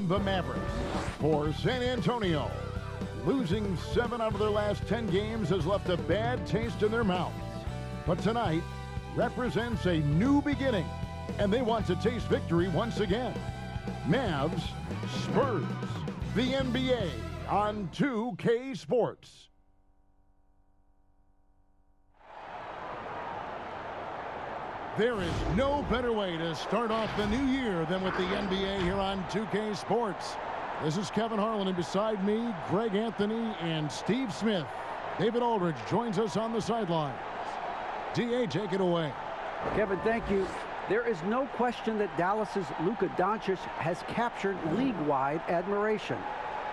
the Mavericks. For San Antonio, losing 7 out of their last 10 games has left a bad taste in their mouths. But tonight represents a new beginning, and they want to taste victory once again. Mavs, Spurs, the NBA on 2K Sports. There is no better way to start off the new year than with the NBA here on 2K Sports. This is Kevin Harlan, and beside me, Greg Anthony and Steve Smith. David Aldridge joins us on the sidelines. DA, take it away. Kevin, thank you. There is no question that Dallas's Luka Doncic has captured league-wide admiration.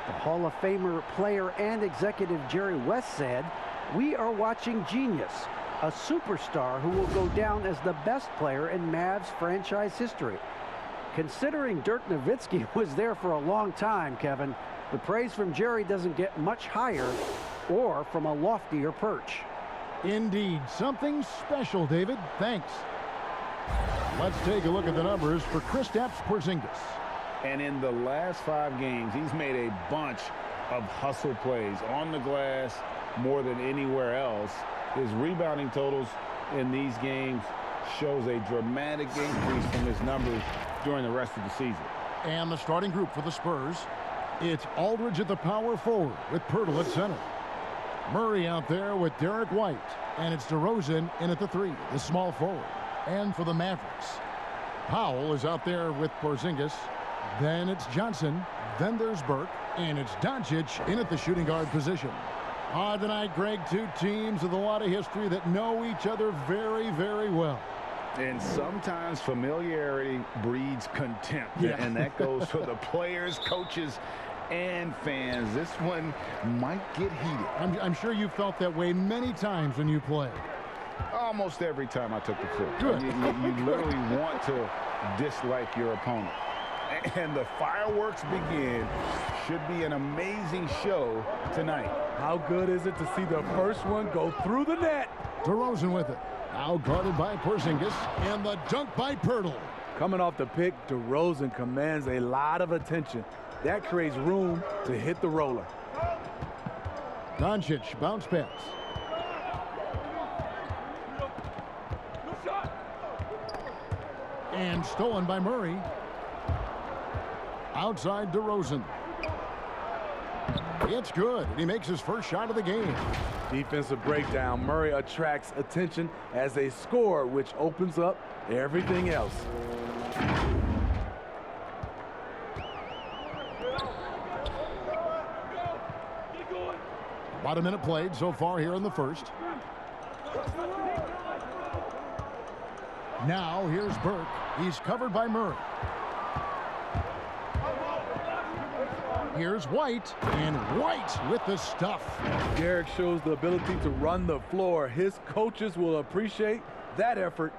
The Hall of Famer player and executive Jerry West said, "We are watching genius, a superstar who will go down as the best player in Mavs franchise history." Considering Dirk Nowitzki was there for a long time, Kevin, the praise from Jerry doesn't get much higher or from a loftier perch. Indeed, something special, David. Thanks. Let's take a look at the numbers for Kristaps Porzingis. And in the last 5 games, he's made a bunch of hustle plays on the glass more than anywhere else. His rebounding totals in these games shows a dramatic increase from his numbers during the rest of the season. And the starting group for the Spurs, it's Aldridge at the power forward with Pirtle at center. Murray out there with Derek White, and it's DeRozan in at the 3, the small forward. And for the Mavericks, Powell is out there with Porzingis, then it's Johnson, then there's Burke, and it's Doncic in at the shooting guard position. Tonight, Greg, 2 teams with a lot of history that know each other very, very well. And sometimes familiarity breeds contempt. Yeah. And that goes for the players, coaches, and fans. This one might get heated. I'm sure you felt that way many times when you played. Almost every time I took the field. Good. You literally want to dislike your opponent. And the fireworks begin. Should be an amazing show tonight. How good is it to see the first one go through the net? DeRozan with it. Now guarded by Porzingis, and the dunk by Pirtle. Coming off the pick, DeRozan commands a lot of attention. That creates room to hit the roller. Doncic bounce pass. And stolen by Murray. Outside DeRozan. It's good. He makes his first shot of the game. Defensive breakdown. Murray attracts attention as a scorer, which opens up everything else. About a minute played so far here in the first. Now here's Burke. He's covered by Murray. Here's White, and White with the stuff. Derek shows the ability to run the floor. His coaches will appreciate that effort.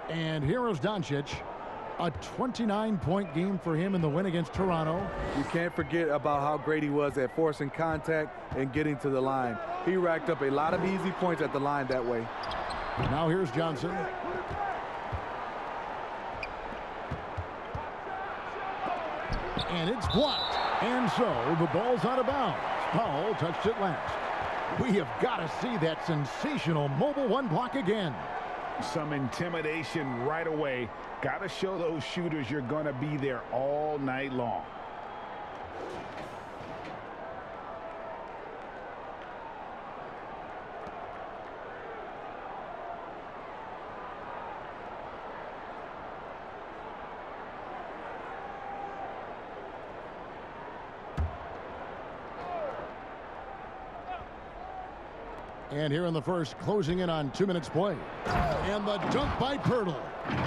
And here is Doncic. A 29-point game for him in the win against Toronto. You can't forget about how great he was at forcing contact and getting to the line. He racked up a lot of easy points at the line that way. Now here's Johnson. And it's blocked. And so the ball's out of bounds. Powell touched it last. We have got to see that sensational mobile 1 block again. Some intimidation right away. Got to show those shooters you're going to be there all night long. And here in the first, closing in on 2 minutes play. And the dunk by Pirtle.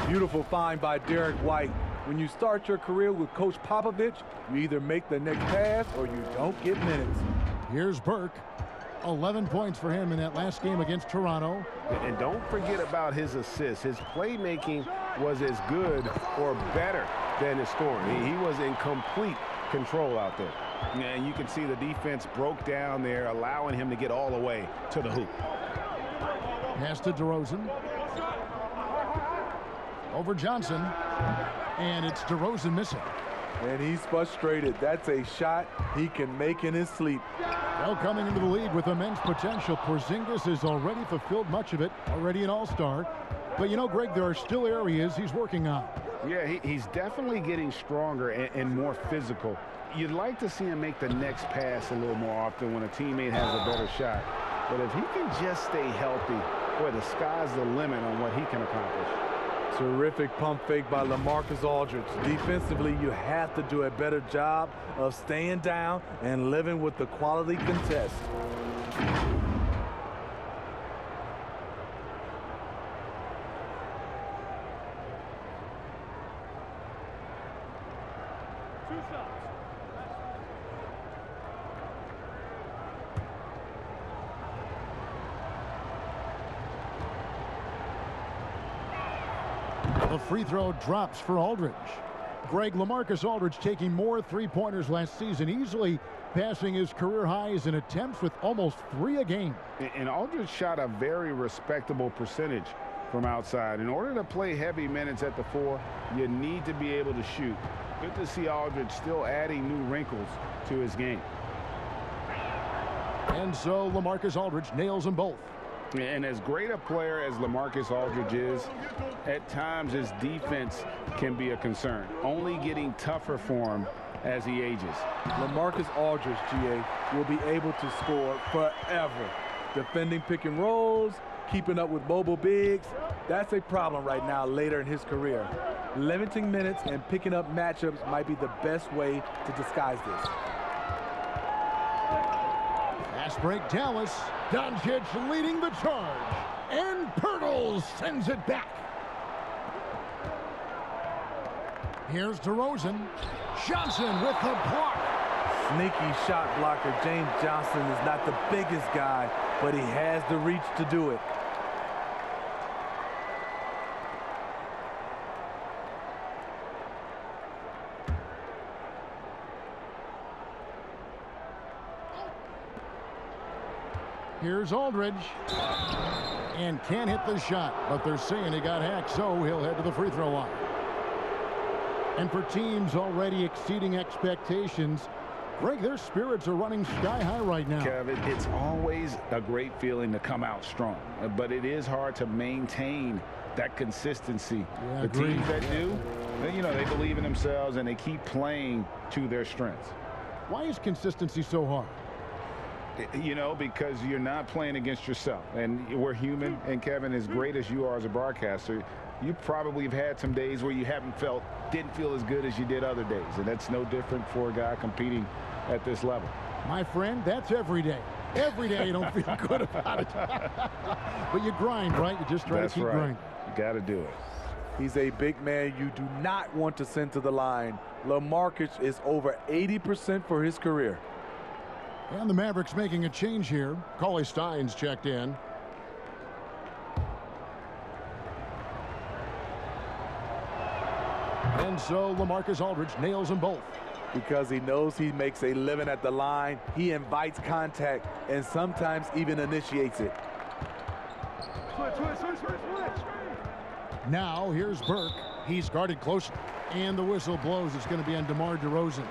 Beautiful find by Derek White. When you start your career with Coach Popovich, you either make the next pass or you don't get minutes. Here's Burke. 11 points for him in that last game against Toronto. And don't forget about his assists. His playmaking was as good or better than his scoring. He was in complete control out there. And you can see the defense broke down there, allowing him to get all the way to the hoop. Pass to DeRozan. Over Johnson. And it's DeRozan missing. And he's frustrated. That's a shot he can make in his sleep. Well, coming into the league with immense potential, Porzingis has already fulfilled much of it, already an all-star. But, you know, Greg, there are still areas he's working on. Yeah, he's definitely getting stronger and more physical. You'd like to see him make the next pass a little more often when a teammate has a better shot. But if he can just stay healthy, boy, the sky's the limit on what he can accomplish. Terrific pump fake by LaMarcus Aldridge. Defensively, you have to do a better job of staying down and living with the quality contest. The free throw drops for Aldridge. Greg, LaMarcus Aldridge taking more three-pointers last season, easily passing his career highs in attempts with almost 3 a game. And Aldridge shot a very respectable percentage from outside. In order to play heavy minutes at the 4, you need to be able to shoot. Good to see Aldridge still adding new wrinkles to his game. And so LaMarcus Aldridge nails them both. And as great a player as LaMarcus Aldridge is, at times his defense can be a concern, only getting tougher for him as he ages. LaMarcus Aldridge, GA, will be able to score forever. Defending pick and rolls, keeping up with mobile bigs, that's a problem right now later in his career. Limiting minutes and picking up matchups might be the best way to disguise this. Fast break, Dallas. Doncic leading the charge. And Pirtle sends it back. Here's DeRozan. Johnson with the block. Sneaky shot blocker. James Johnson is not the biggest guy, but he has the reach to do it. Here's Aldridge. And can't hit the shot, but they're saying he got hacked, so he'll head to the free throw line. And for teams already exceeding expectations, Greg, their spirits are running sky high right now. Kevin, it's always a great feeling to come out strong, but it is hard to maintain that consistency. Yeah, the teams that do, you know, they believe in themselves and they keep playing to their strengths. Why is consistency so hard? You know, because you're not playing against yourself. And we're human. And, Kevin, as great as you are as a broadcaster, you probably have had some days where you didn't feel as good as you did other days. And that's no different for a guy competing at this level. My friend, that's every day. Every day you don't feel good about it. But you grind, right? You just try to keep grinding. You got to do it. He's a big man you do not want to send to the line. LaMarcus is over 80% for his career. And the Mavericks making a change here. Cauley Stein's checked in. And so LaMarcus Aldridge nails them both. Because he knows he makes a living at the line, he invites contact and sometimes even initiates it. Now here's Burke. He's guarded closely. And the whistle blows. It's going to be on DeMar DeRozan.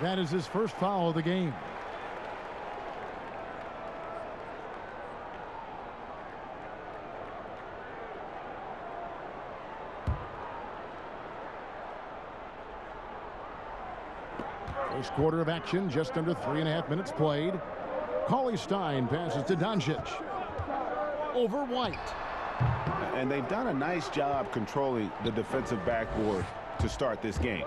That is his first foul of the game. First quarter of action, just under 3.5 minutes played. Cauley Stein passes to Doncic. Over White. And they've done a nice job controlling the defensive backboard to start this game.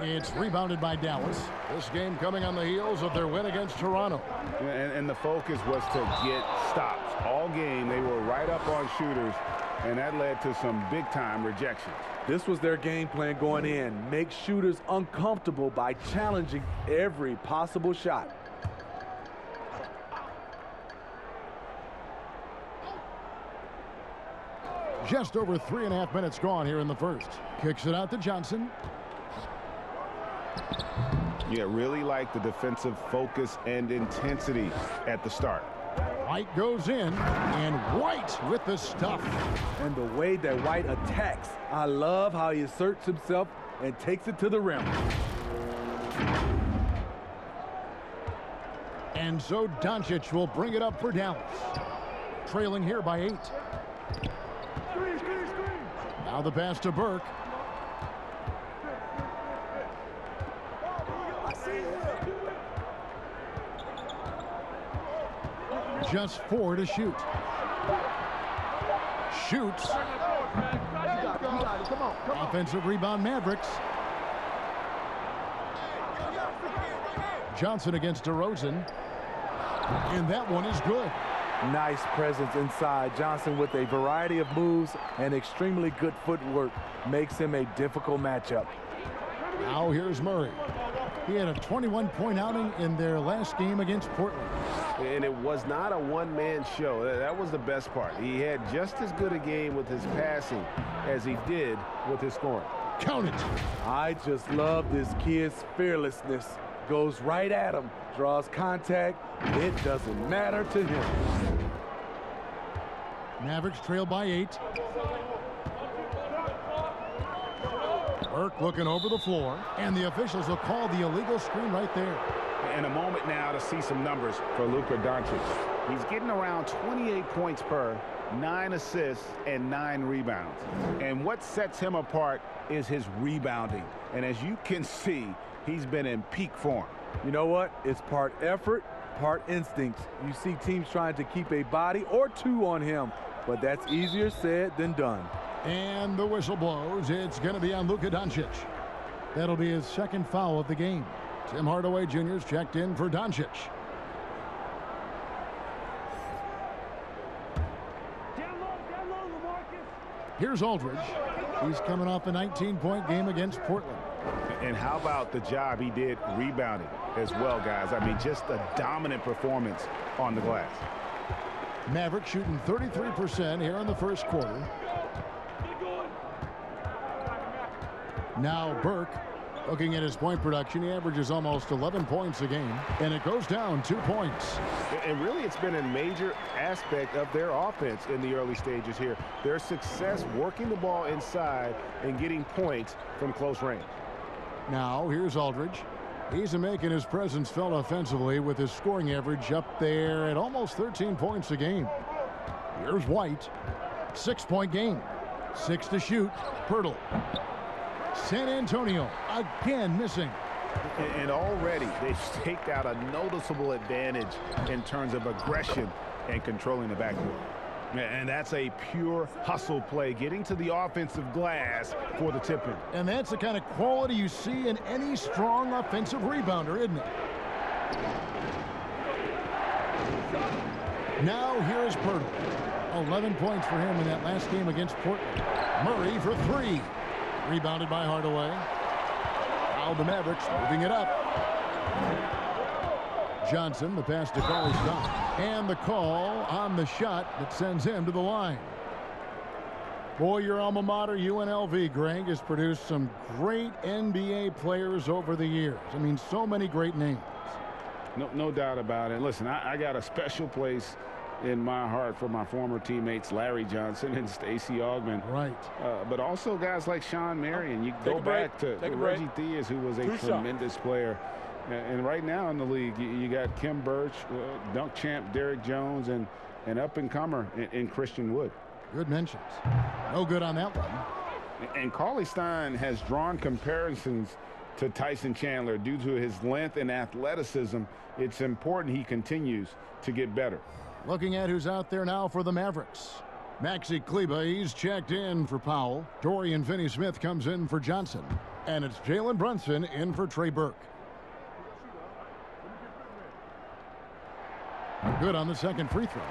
It's rebounded by Dallas. This game coming on the heels of their win against Toronto. And the focus was to get stops. All game, they were right up on shooters, and that led to some big-time rejections. This was their game plan going in. Make shooters uncomfortable by challenging every possible shot. Just over 3.5 minutes gone here in the first. Kicks it out to Johnson. Yeah, really like the defensive focus and intensity at the start. White goes in, and White with the stuff. And the way that White attacks, I love how he asserts himself and takes it to the rim. And so Doncic will bring it up for Dallas. Trailing here by 8. Now the pass to Burke. Just 4 to shoot. Shoots. Offensive rebound, Mavericks. Johnson against DeRozan. And that one is good. Nice presence inside. Johnson with a variety of moves and extremely good footwork makes him a difficult matchup. Now here's Murray. He had a 21-point outing in their last game against Portland. And it was not a one-man show. That was the best part. He had just as good a game with his passing as he did with his scoring. Count it. I just love this kid's fearlessness. Goes right at him, draws contact. It doesn't matter to him. Mavericks trail by 8. Burke looking over the floor, and the officials will call the illegal screen right there. And a moment now to see some numbers for Luka Doncic. He's getting around 28 points per, 9 assists, and 9 rebounds. And what sets him apart is his rebounding. And as you can see, he's been in peak form. You know what? It's part effort, part instinct. You see teams trying to keep a body or two on him, but that's easier said than done. And the whistle blows. It's going to be on Luka Doncic. That'll be his second foul of the game. Tim Hardaway Jr.'s checked in for Doncic. Here's Aldridge. He's coming off a 19-point game against Portland. And how about the job he did rebounding as well, guys? I mean, just a dominant performance on the glass. Mavericks shooting 33% here in the first quarter. Now Burke, looking at his point production, he averages almost 11 points a game, and it goes down 2 points. And really, it's been a major aspect of their offense in the early stages here. Their success working the ball inside and getting points from close range. Now here's Aldridge. He's making his presence felt offensively with his scoring average up there at almost 13 points a game. Here's White. 6-point game. 6 to shoot. Pirtle. San Antonio again missing. And already they've staked out a noticeable advantage in terms of aggression and controlling the backcourt. And that's a pure hustle play, getting to the offensive glass for the tip-in. And that's the kind of quality you see in any strong offensive rebounder, isn't it? Now here's Pirtle. 11 points for him in that last game against Portland. Murray for 3. Rebounded by Hardaway. Now the Mavericks moving it up. Johnson, the pass to Cauley Stein. And the call on the shot that sends him to the line. Boy, your alma mater, UNLV, Greg, has produced some great NBA players over the years. I mean, so many great names. No doubt about it. Listen, I got a special place in my heart for my former teammates Larry Johnson and Stacey Augmon. Right. But also guys like Sean Marion. You go back to Reggie Theus, who was a tremendous player. And right now in the league, you got Kim Birch, dunk champ Derrick Jones, and an up-and-comer in Christian Wood. Good mentions. No good on that one. And Cauley Stein has drawn comparisons to Tyson Chandler due to his length and athleticism. It's important he continues to get better. Looking at who's out there now for the Mavericks. Maxi Kleber, he's checked in for Powell. Dorian Finney-Smith comes in for Johnson. And it's Jalen Brunson in for Trey Burke. Good on the second free throw.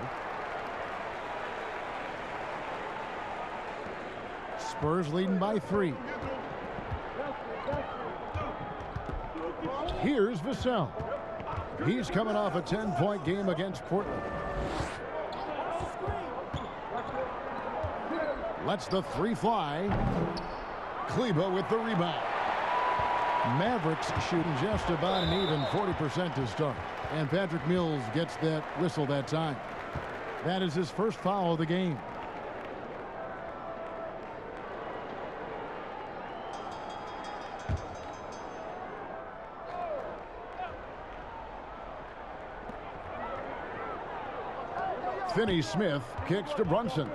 Spurs leading by 3. Here's Vassell. He's coming off a 10-point game against Portland. Lets the 3 fly. Kleber with the rebound. Mavericks shooting just about an even 40% to start. And Patrick Mills gets that whistle that time. That is his first foul of the game. Finney-Smith kicks to Brunson.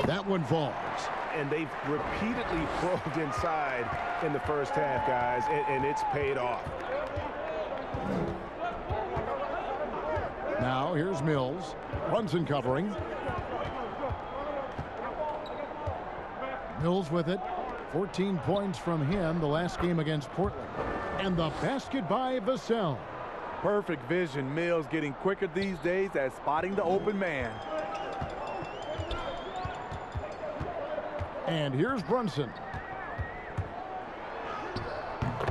That one falls. And they've repeatedly probed inside in the first half, guys, and it's paid off. Now here's Mills. Brunson covering. Mills with it. 14 points from him the last game against Portland. And the basket by Vassell. Perfect vision. Mills getting quicker these days at spotting the open man. And here's Brunson.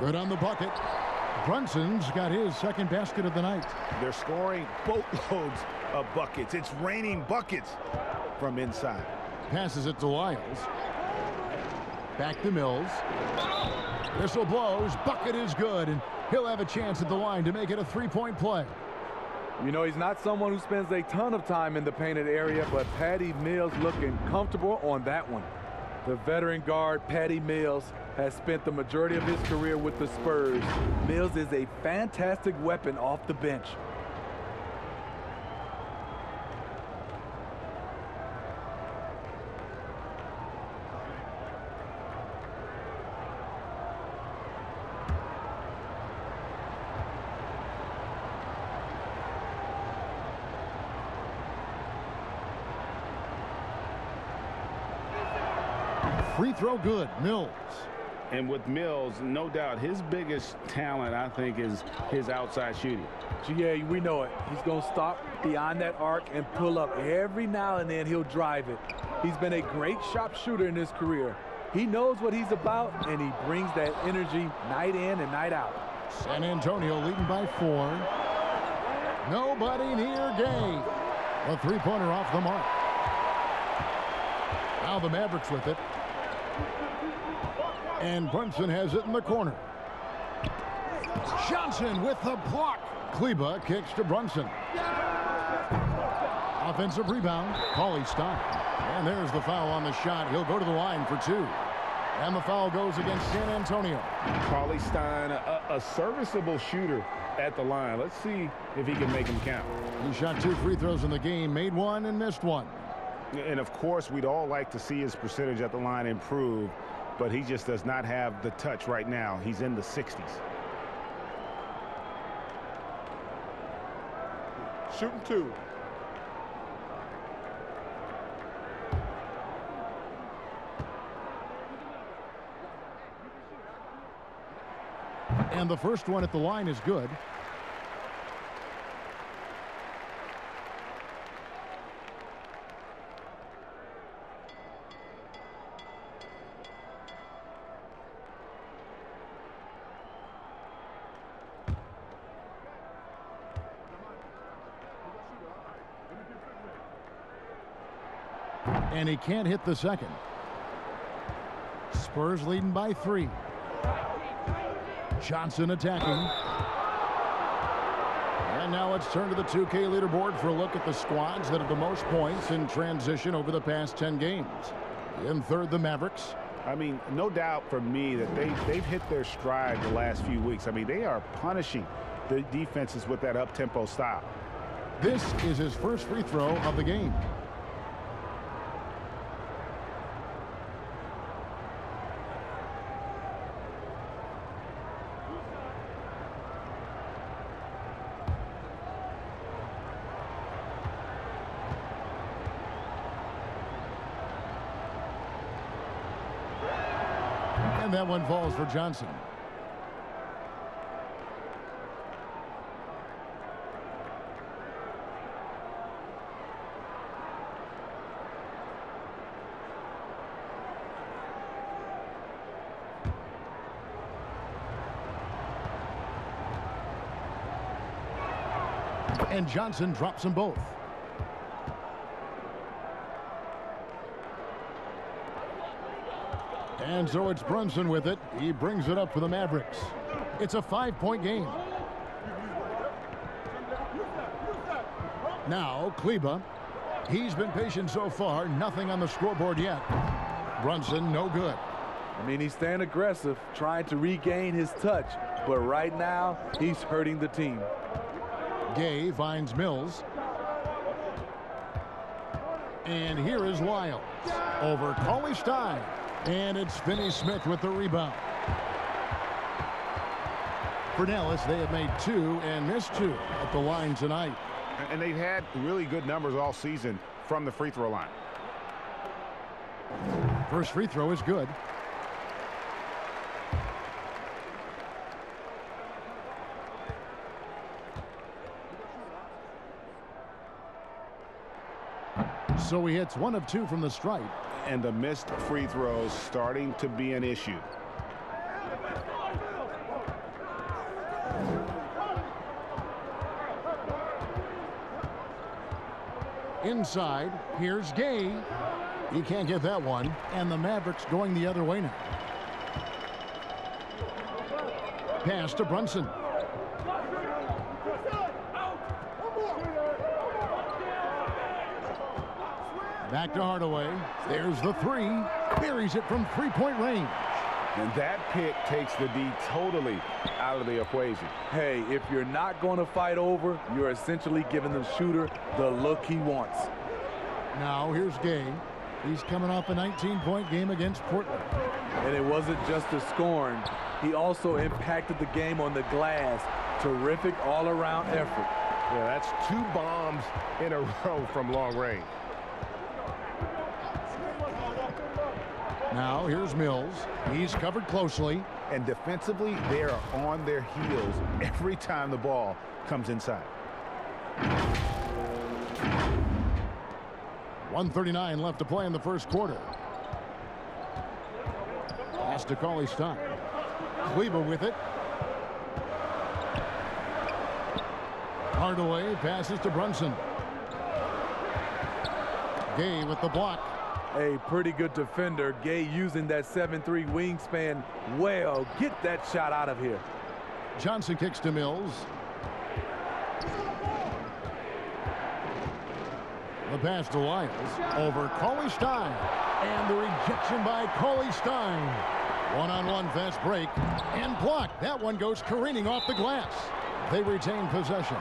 Good on the bucket. Brunson's got his second basket of the night. They're scoring boatloads of buckets. It's raining buckets from inside. Passes it to Lyles. Back to Mills. Whistle blows. Bucket is good, and he'll have a chance at the line to make it a three-point play. You know, he's not someone who spends a ton of time in the painted area, but Patty Mills looking comfortable on that one. The veteran guard, Patty Mills, has spent the majority of his career with the Spurs. Mills is a fantastic weapon off the bench. Free throw good. Mills. And with Mills, no doubt his biggest talent, I think, is his outside shooting. GA, we know it. He's going to stop beyond that arc and pull up. Every now and then he'll drive it. He's been a great sharpshooter in his career. He knows what he's about, and he brings that energy night in and night out. San Antonio leading by 4. Nobody near Gay. A three-pointer off the mark. Now the Mavericks with it. And Brunson has it in the corner. Johnson with the block. Kleba kicks to Brunson. Offensive rebound. Cauley Stein. And there's the foul on the shot. He'll go to the line for 2. And the foul goes against San Antonio. Cauley Stein, a serviceable shooter at the line. Let's see if he can make him count. He shot 2 free throws in the game, made 1 and missed 1. And of course, we'd all like to see his percentage at the line improve, but he just does not have the touch right now. He's in the 60s. Shooting 2. And the first one at the line is good. And he can't hit the second. Spurs leading by 3. Johnson attacking. And now let's turn to the 2K leaderboard for a look at the squads that have the most points in transition over the past 10 games. In third, the Mavericks. I mean, no doubt for me that they've hit their stride the last few weeks. I mean, they are punishing the defenses with that up-tempo style. This is his first free throw of the game. And that one falls for Johnson. And Johnson drops them both. And so it's Brunson with it. He brings it up for the Mavericks. It's a 5-point game. Now, Kleba. He's been patient so far. Nothing on the scoreboard yet. Brunson, no good. I mean, he's staying aggressive, trying to regain his touch. But right now, he's hurting the team. Gay finds Mills. And here is Wiles over Cauley Stein. And it's Finney-Smith with the rebound. For Dallas, they have made 2 and missed 2 at the line tonight. And they've had really good numbers all season from the free throw line. First free throw is good. So he hits 1 of 2 from the stripe. And the missed free throws starting to be an issue. Inside, here's Gay. He can't get that one. And the Mavericks going the other way now. Pass to Brunson. Back to Hardaway. There's the 3. Buries it from 3-point range. And that pick takes the D totally out of the equation. Hey, if you're not going to fight over, you're essentially giving the shooter the look he wants. Now here's Gay. He's coming off a 19-point game against Portland. And it wasn't just the scoring. He also impacted the game on the glass. Terrific all-around effort. Yeah, that's 2 bombs in a row from long range. Now here's Mills. He's covered closely. And defensively, they are on their heels every time the ball comes inside. 1:39 left to play in the first quarter. Pass to Cauley Stein. Kleba with it. Hardaway passes to Brunson. Gay with the block. A pretty good defender. Gay using that 7'3" wingspan well. Get that shot out of here. Johnson kicks to Mills. The pass to Wiles over Cauley Stein. And the rejection by Cauley Stein. One-on-one fast break. And blocked. That one goes careening off the glass. They retain possession.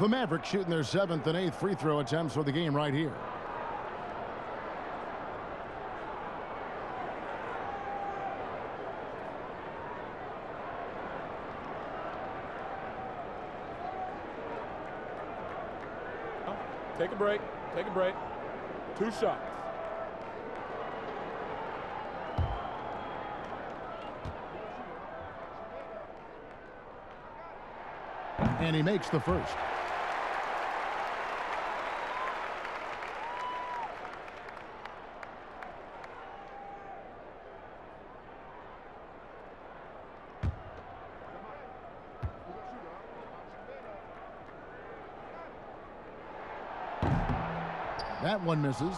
The Mavericks shooting their 7th and 8th free throw attempts for the game right here. Take a break. Take a break. 2 shots. And he makes the first. That one misses.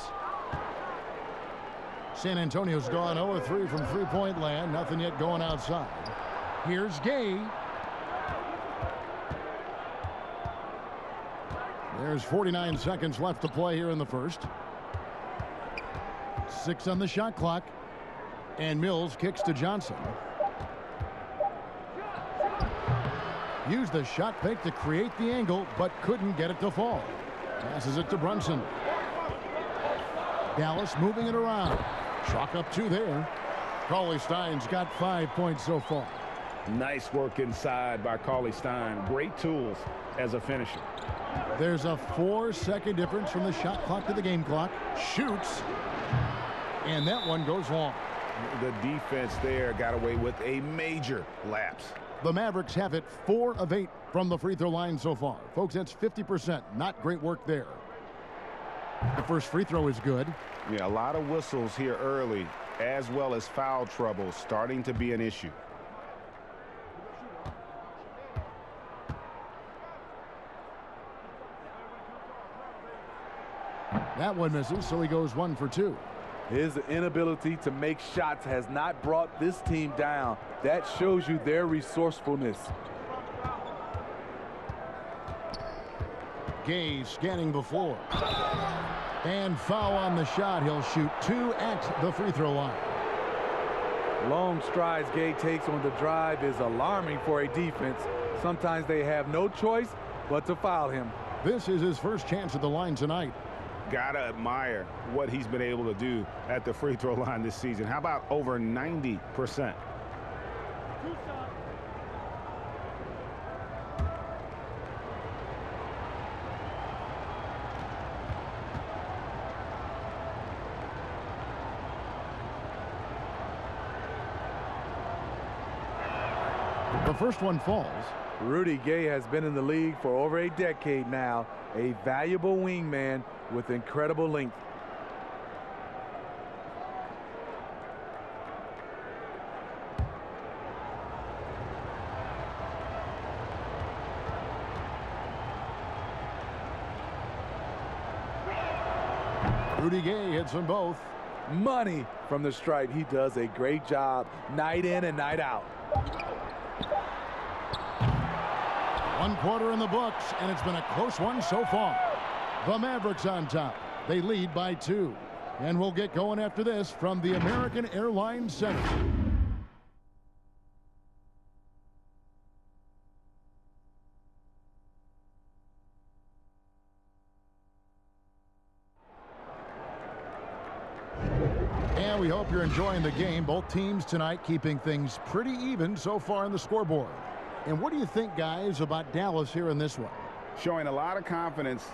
San Antonio's gone 0-3 from three-point land. Nothing yet going outside. Here's Gay. There's 49 seconds left to play here in the first. 6 on the shot clock. And Mills kicks to Johnson. Used the shot fake to create the angle, but couldn't get it to fall. Passes it to Brunson. Dallas moving it around. Chalk up 2 there. Cauley Stein's got 5 points so far. Nice work inside by Cauley Stein. Great tools as a finisher. There's a 4-second difference from the shot clock to the game clock. Shoots. And that one goes long. The defense there got away with a major lapse. The Mavericks have it 4 of 8 from the free throw line so far. Folks, that's 50%. Not great work there. The first free throw is good. Yeah, a lot of whistles here early, as well as foul trouble starting to be an issue. That one misses, so he goes 1 for 2. His inability to make shots has not brought this team down. That shows you their resourcefulness. Gay scanning the floor. And foul on the shot. He'll shoot 2 at the free throw line. Long strides Gay takes on the drive is alarming for a defense. Sometimes they have no choice but to foul him. This is his first chance at the line tonight. Gotta admire what he's been able to do at the free throw line this season. How about over 90%? The first one falls. Rudy Gay has been in the league for over a decade now, a valuable wingman with incredible length. Rudy Gay hits them both. Money from the stripe. He does a great job night in and night out. 1 quarter in the books, and it's been a close one so far. The Mavericks on top. They lead by 2. And we'll get going after this from the American Airlines Center. And we hope you're enjoying the game. Both teams tonight keeping things pretty even so far in the scoreboard. And what do you think, guys, about Dallas here in this one? Showing a lot of confidence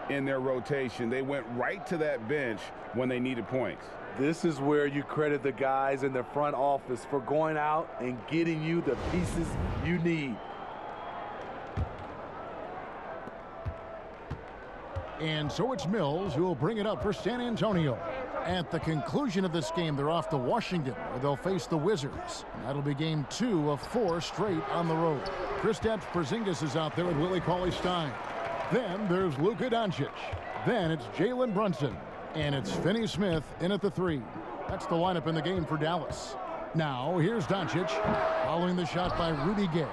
in their rotation. They went right to that bench when they needed points. This is where you credit the guys in the front office for going out and getting you the pieces you need. And so it's Mills who will bring it up for San Antonio. At the conclusion of this game, they're off to Washington, where they'll face the Wizards. That'll be game 2 of 4 straight on the road. Kristaps Porzingis is out there with Willie Cauley-Stein. Then there's Luka Doncic. Then it's Jalen Brunson. And it's Finney-Smith in at the 3. That's the lineup in the game for Dallas. Now, here's Doncic, following the shot by Rudy Gay.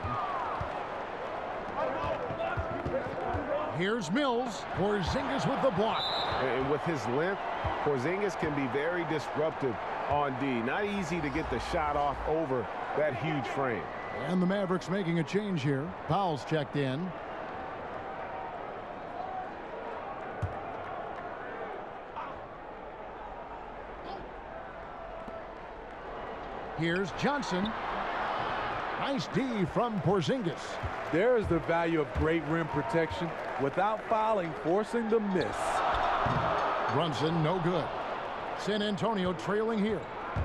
Here's Mills. Porzingis with the block. And with his length, Porzingis can be very disruptive on D. Not easy to get the shot off over that huge frame. And the Mavericks making a change here. Powell's checked in. Here's Johnson. Nice D from Porzingis. There is the value of great rim protection without fouling, forcing the miss. Brunson, no good. San Antonio trailing here.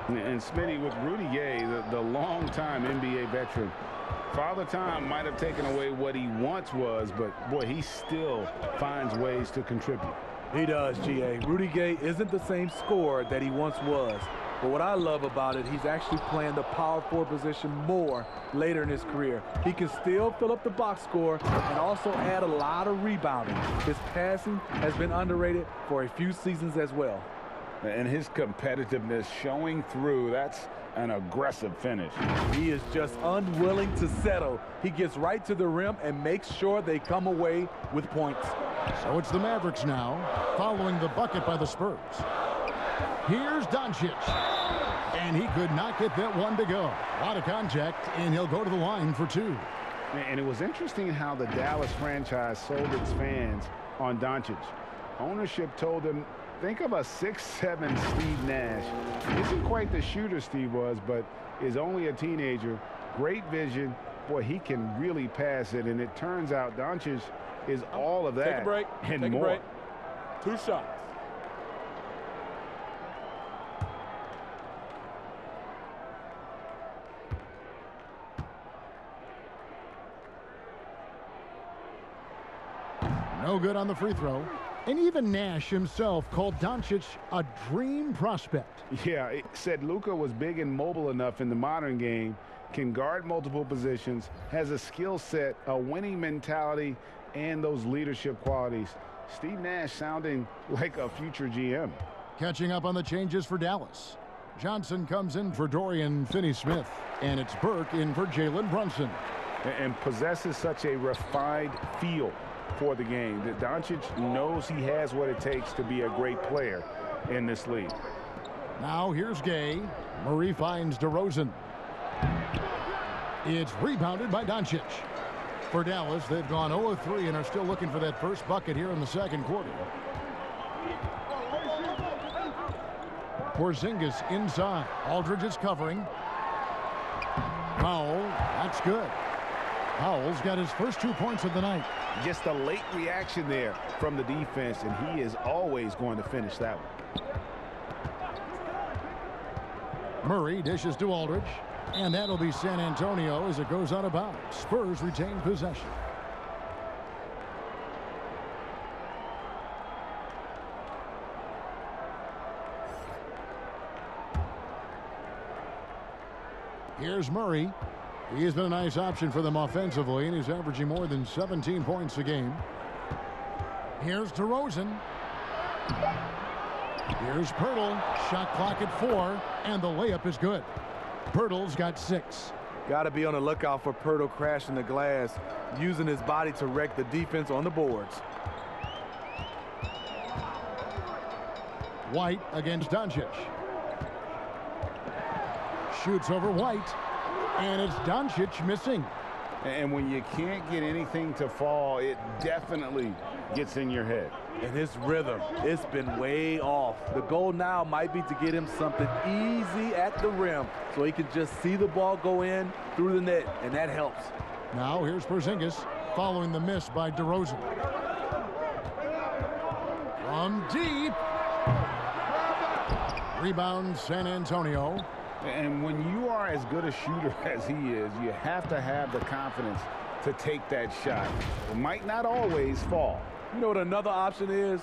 And Smitty, with Rudy Gay, the long-time NBA veteran, Father Time might have taken away what he once was, but boy, he still finds ways to contribute. He does, GA. Rudy Gay isn't the same scorer that he once was. But what I love about it, he's actually playing the power forward position more later in his career. He can still fill up the box score and also add a lot of rebounding. His passing has been underrated for a few seasons as well. And his competitiveness showing through. That's an aggressive finish. He is just unwilling to settle. He gets right to the rim and makes sure they come away with points. So it's the Mavericks now, following the bucket by the Spurs. Here's Doncic. And he could not get that one to go. A lot of contact, and he'll go to the line for 2. And it was interesting how the Dallas franchise sold its fans on Doncic. Ownership told them, think of a 6'7" Steve Nash. Isn't quite the shooter Steve was, but is only a teenager. Great vision. Boy, he can really pass it. And it turns out Doncic is all of that Take a break. and Take more. a break. 2 shots. No good on the free throw. And even Nash himself called Doncic a dream prospect. Yeah, it said Luka was big and mobile enough in the modern game, can guard multiple positions, has a skill set, a winning mentality, and those leadership qualities. Steve Nash sounding like a future GM. Catching up on the changes for Dallas. Johnson comes in for Dorian Finney-Smith, and it's Burke in for Jalen Brunson. And possesses such a refined feel for the game that Doncic knows he has what it takes to be a great player in this league. Now here's Gay. Murray finds DeRozan. It's rebounded by Doncic. For Dallas, they've gone 0-3 and are still looking for that first bucket here in the second quarter. Porzingis inside. Aldridge is covering. Powell, that's good. Powell's got his first 2 points of the night. Just a late reaction there from the defense, and he is always going to finish that one. Murray dishes to Aldridge, and that'll be San Antonio as it goes out of bounds. Spurs retain possession. Here's Murray. He has been a nice option for them offensively, and he's averaging more than 17 points a game. Here's DeRozan. Here's Pirtle. Shot clock at 4, and the layup is good. Pirtle's got 6. Got to be on the lookout for Pirtle crashing the glass, using his body to wreck the defense on the boards. White against Doncic. Shoots over White, and it's Doncic missing. And when you can't get anything to fall, it definitely gets in your head. And his rhythm, it's been way off. The goal now might be to get him something easy at the rim so he can just see the ball go in through the net, and that helps. Now here's Porzingis following the miss by DeRozan. From deep. Rebound San Antonio. And when you are as good a shooter as he is, you have to have the confidence to take that shot. It might not always fall. You know what another option is?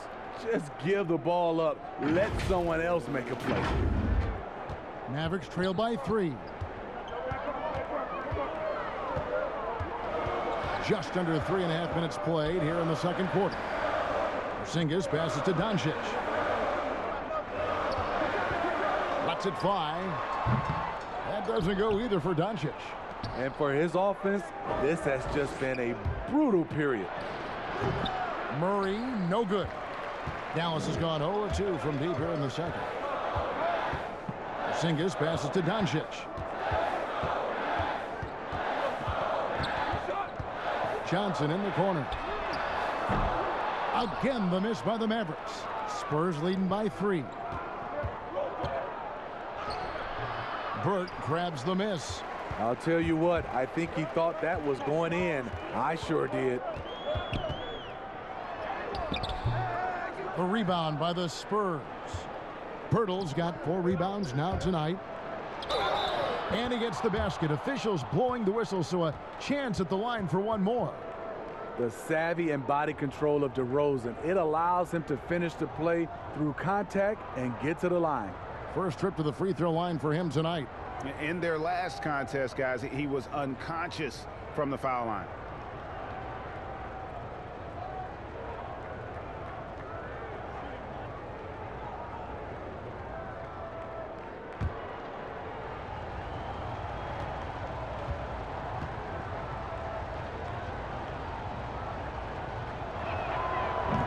Just give the ball up. Let someone else make a play. Mavericks trail by 3. Just under 3.5 minutes played here in the second quarter. Porzingis passes to Doncic. Lets it fly. That doesn't go either for Doncic. And for his offense, this has just been a brutal period. Murray, no good. Dallas has gone 0-2 from deep here in the second. Porzingis passes to Doncic. Johnson in the corner. Again, the miss by the Mavericks. Spurs leading by 3. Burke grabs the miss. I'll tell you what, I think he thought that was going in. I sure did. The rebound by the Spurs. Pirtle's got 4 rebounds now tonight. And he gets the basket. Officials blowing the whistle, so a chance at the line for one more. The savvy and body control of DeRozan. It allows him to finish the play through contact and get to the line. First trip to the free throw line for him tonight. In their last contest, guys, he was unconscious from the foul line.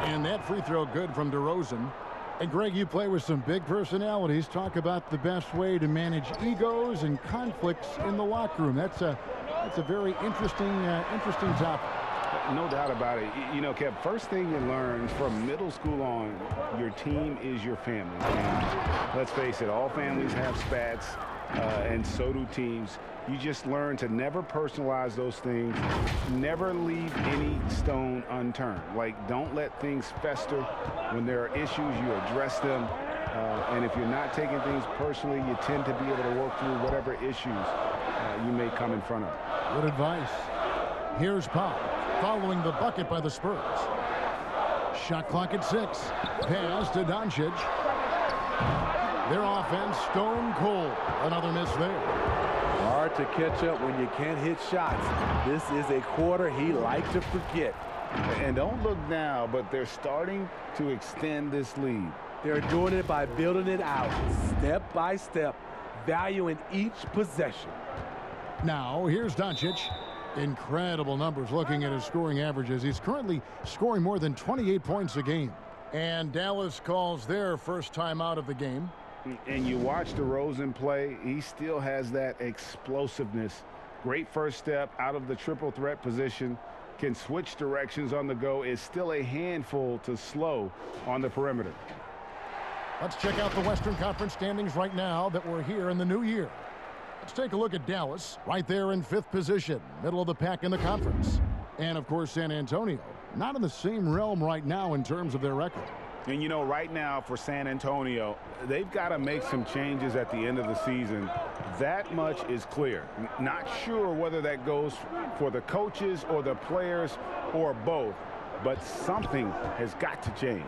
And that free throw good from DeRozan. And Greg, you play with some big personalities. Talk about the best way to manage egos and conflicts in the locker room. That's a very interesting topic. No doubt about it. You know, Kev, first thing you learn from middle school on, your team is your family. And let's face it, all families have spats, and so do teams. You just learn to never personalize those things, never leave any stone unturned. Like, don't let things fester. When there are issues, you address them. And if you're not taking things personally, you tend to be able to work through whatever issues you may come in front of. Good advice. Here's Pop following the bucket by the Spurs. Shot clock at 6. Pass to Doncic. Their offense stone cold. Another miss there. Hard to catch up when you can't hit shots. This is a quarter he liked to forget. And don't look now, but they're starting to extend this lead. They're doing it by building it out, step by step, valuing each possession. Now, here's Doncic. Incredible numbers looking at his scoring averages. He's currently scoring more than 28 points a game. And Dallas calls their first time out of the game. And you watch DeRozan play, he still has that explosiveness. Great first step out of the triple threat position. Can switch directions on the go. Is still a handful to slow on the perimeter. Let's check out the Western Conference standings right now that we're here in the new year. Let's take a look at Dallas, right there in 5th position, middle of the pack in the conference. And, of course, San Antonio, not in the same realm right now in terms of their record. And, you know, right now for San Antonio, they've got to make some changes at the end of the season. That much is clear. Not sure whether that goes for the coaches or the players or both, but something has got to change.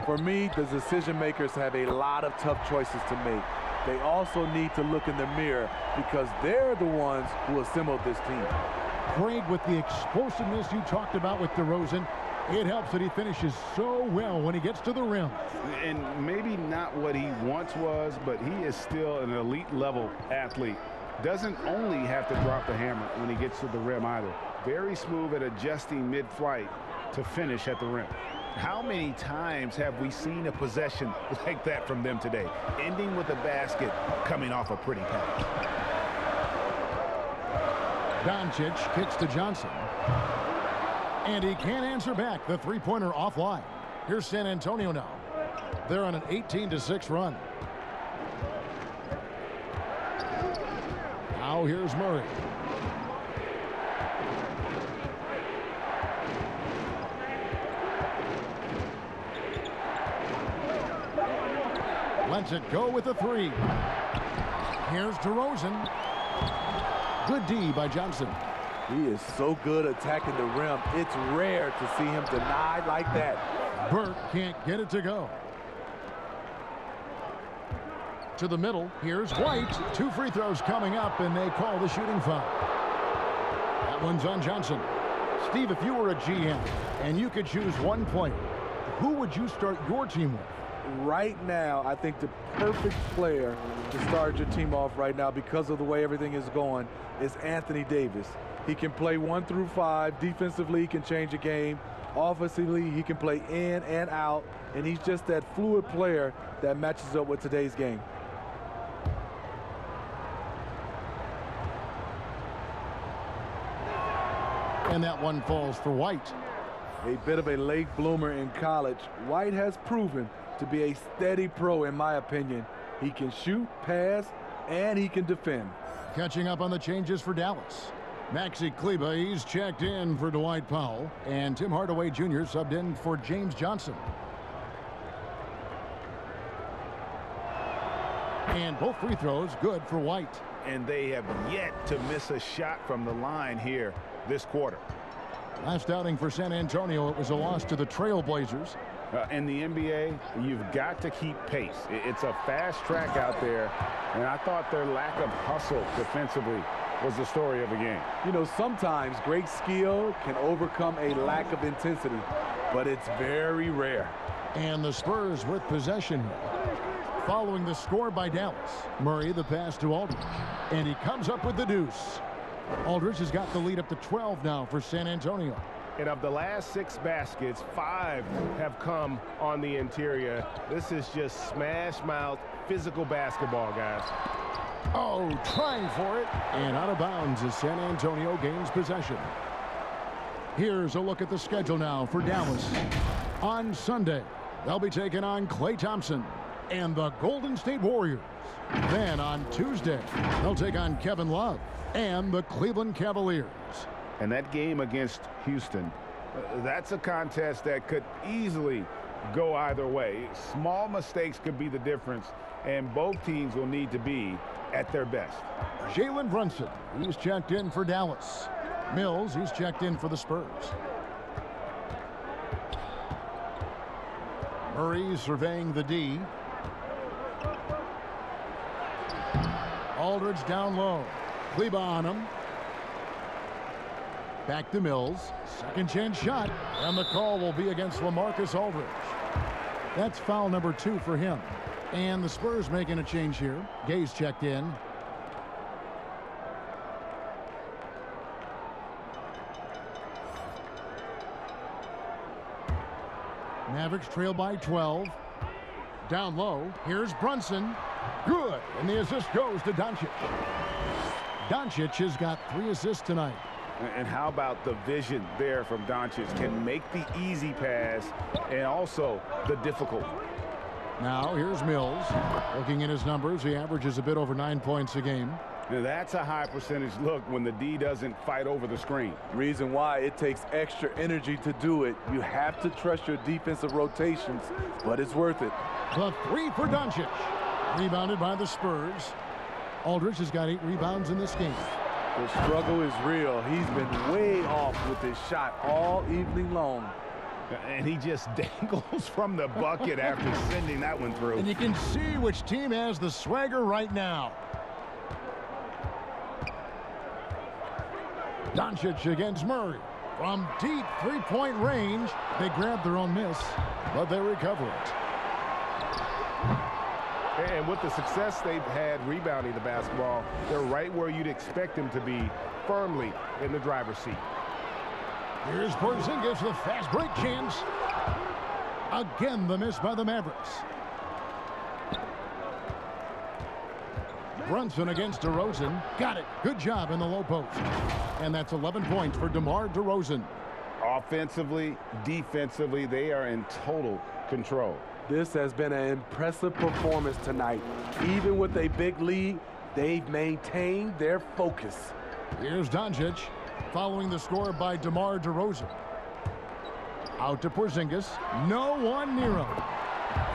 For me, the decision makers have a lot of tough choices to make. They also need to look in the mirror because they're the ones who assembled this team. Craig, with the explosiveness you talked about with DeRozan, it helps that he finishes so well when he gets to the rim. And maybe not what he once was, but he is still an elite level athlete. Doesn't only have to drop the hammer when he gets to the rim either. Very smooth at adjusting mid-flight to finish at the rim. How many times have we seen a possession like that from them today, ending with a basket coming off a pretty pass? Doncic kicks to Johnson. And he can't answer back. The three-pointer offline. Here's San Antonio now. They're on an 18-6 run. Now here's Murray. Lets it go with a three. Here's DeRozan. Good D by Johnson. He is so good attacking the rim. It's rare to see him denied like that. Burke can't get it to go. To the middle. Here's White. 2 free throws coming up, and they call the shooting foul. That one's on Johnson. Steve, if you were a GM and you could choose one player, who would you start your team with? Right now, I think the perfect player to start your team off right now because of the way everything is going is Anthony Davis. He can play 1 through 5. Defensively, he can change a game. Offensively, he can play in and out. And he's just that fluid player that matches up with today's game. And that one falls for White. A bit of a late bloomer in college, White has proven to be a steady pro in my opinion. He can shoot, pass, and he can defend. Catching up on the changes for Dallas. Maxi Kleber, he's checked in for Dwight Powell. And Tim Hardaway Jr. subbed in for James Johnson. And both free throws good for White. And they have yet to miss a shot from the line here this quarter. Last outing for San Antonio, it was a loss to the Trail Blazers. In the NBA, you've got to keep pace. It's a fast track out there, and I thought their lack of hustle defensively was the story of the game. You know, sometimes great skill can overcome a lack of intensity, but it's very rare. And the Spurs with possession here. Following the score by Dallas. Murray the pass to Aldridge. And he comes up with the deuce. Aldridge has got the lead up to 12 now for San Antonio. And of the last 6 baskets, 5 have come on the interior. This is just smash-mouth physical basketball, guys. Oh, trying for it. And out of bounds as San Antonio gains possession. Here's a look at the schedule now for Dallas. On Sunday, they'll be taking on Klay Thompson and the Golden State Warriors. Then on Tuesday, they'll take on Kevin Love and the Cleveland Cavaliers. And that game against Houston, that's a contest that could easily go either way. Small mistakes could be the difference, and both teams will need to be at their best. Jalen Brunson, he's checked in for Dallas. Mills, he's checked in for the Spurs. Murray surveying the D. Aldridge down low. Kleber on him. Back to Mills. Second chance shot. And the call will be against LaMarcus Aldridge. That's foul number 2 for him. And the Spurs making a change here. Gay's checked in. Mavericks trail by 12. Down low. Here's Brunson. Good. And the assist goes to Doncic. Doncic has got 3 assists tonight. And how about the vision there from Doncic? Can make the easy pass and also the difficult. Now here's Mills. Looking at his numbers, he averages a bit over 9 points a game. Now, that's a high percentage look when the D doesn't fight over the screen. Reason why it takes extra energy to do it. You have to trust your defensive rotations, but it's worth it. The 3 for Doncic. Rebounded by the Spurs. Aldridge has got 8 rebounds in this game. The struggle is real. He's been way off with his shot all evening long. And he just dangles from the bucket after sending that one through. And you can see which team has the swagger right now. Doncic against Murray. From deep three-point range, they grab their own miss, but they recover it. And with the success they've had rebounding the basketball, they're right where you'd expect them to be, firmly in the driver's seat. Here's Porzingis with a fast break chance. Again, the miss by the Mavericks. Brunson against DeRozan. Got it. Good job in the low post. And that's 11 points for DeMar DeRozan. Offensively, defensively, they are in total control. This has been an impressive performance tonight. Even with a big lead, they've maintained their focus. Here's Doncic following the score by DeMar DeRozan. Out to Porzingis. No one near him.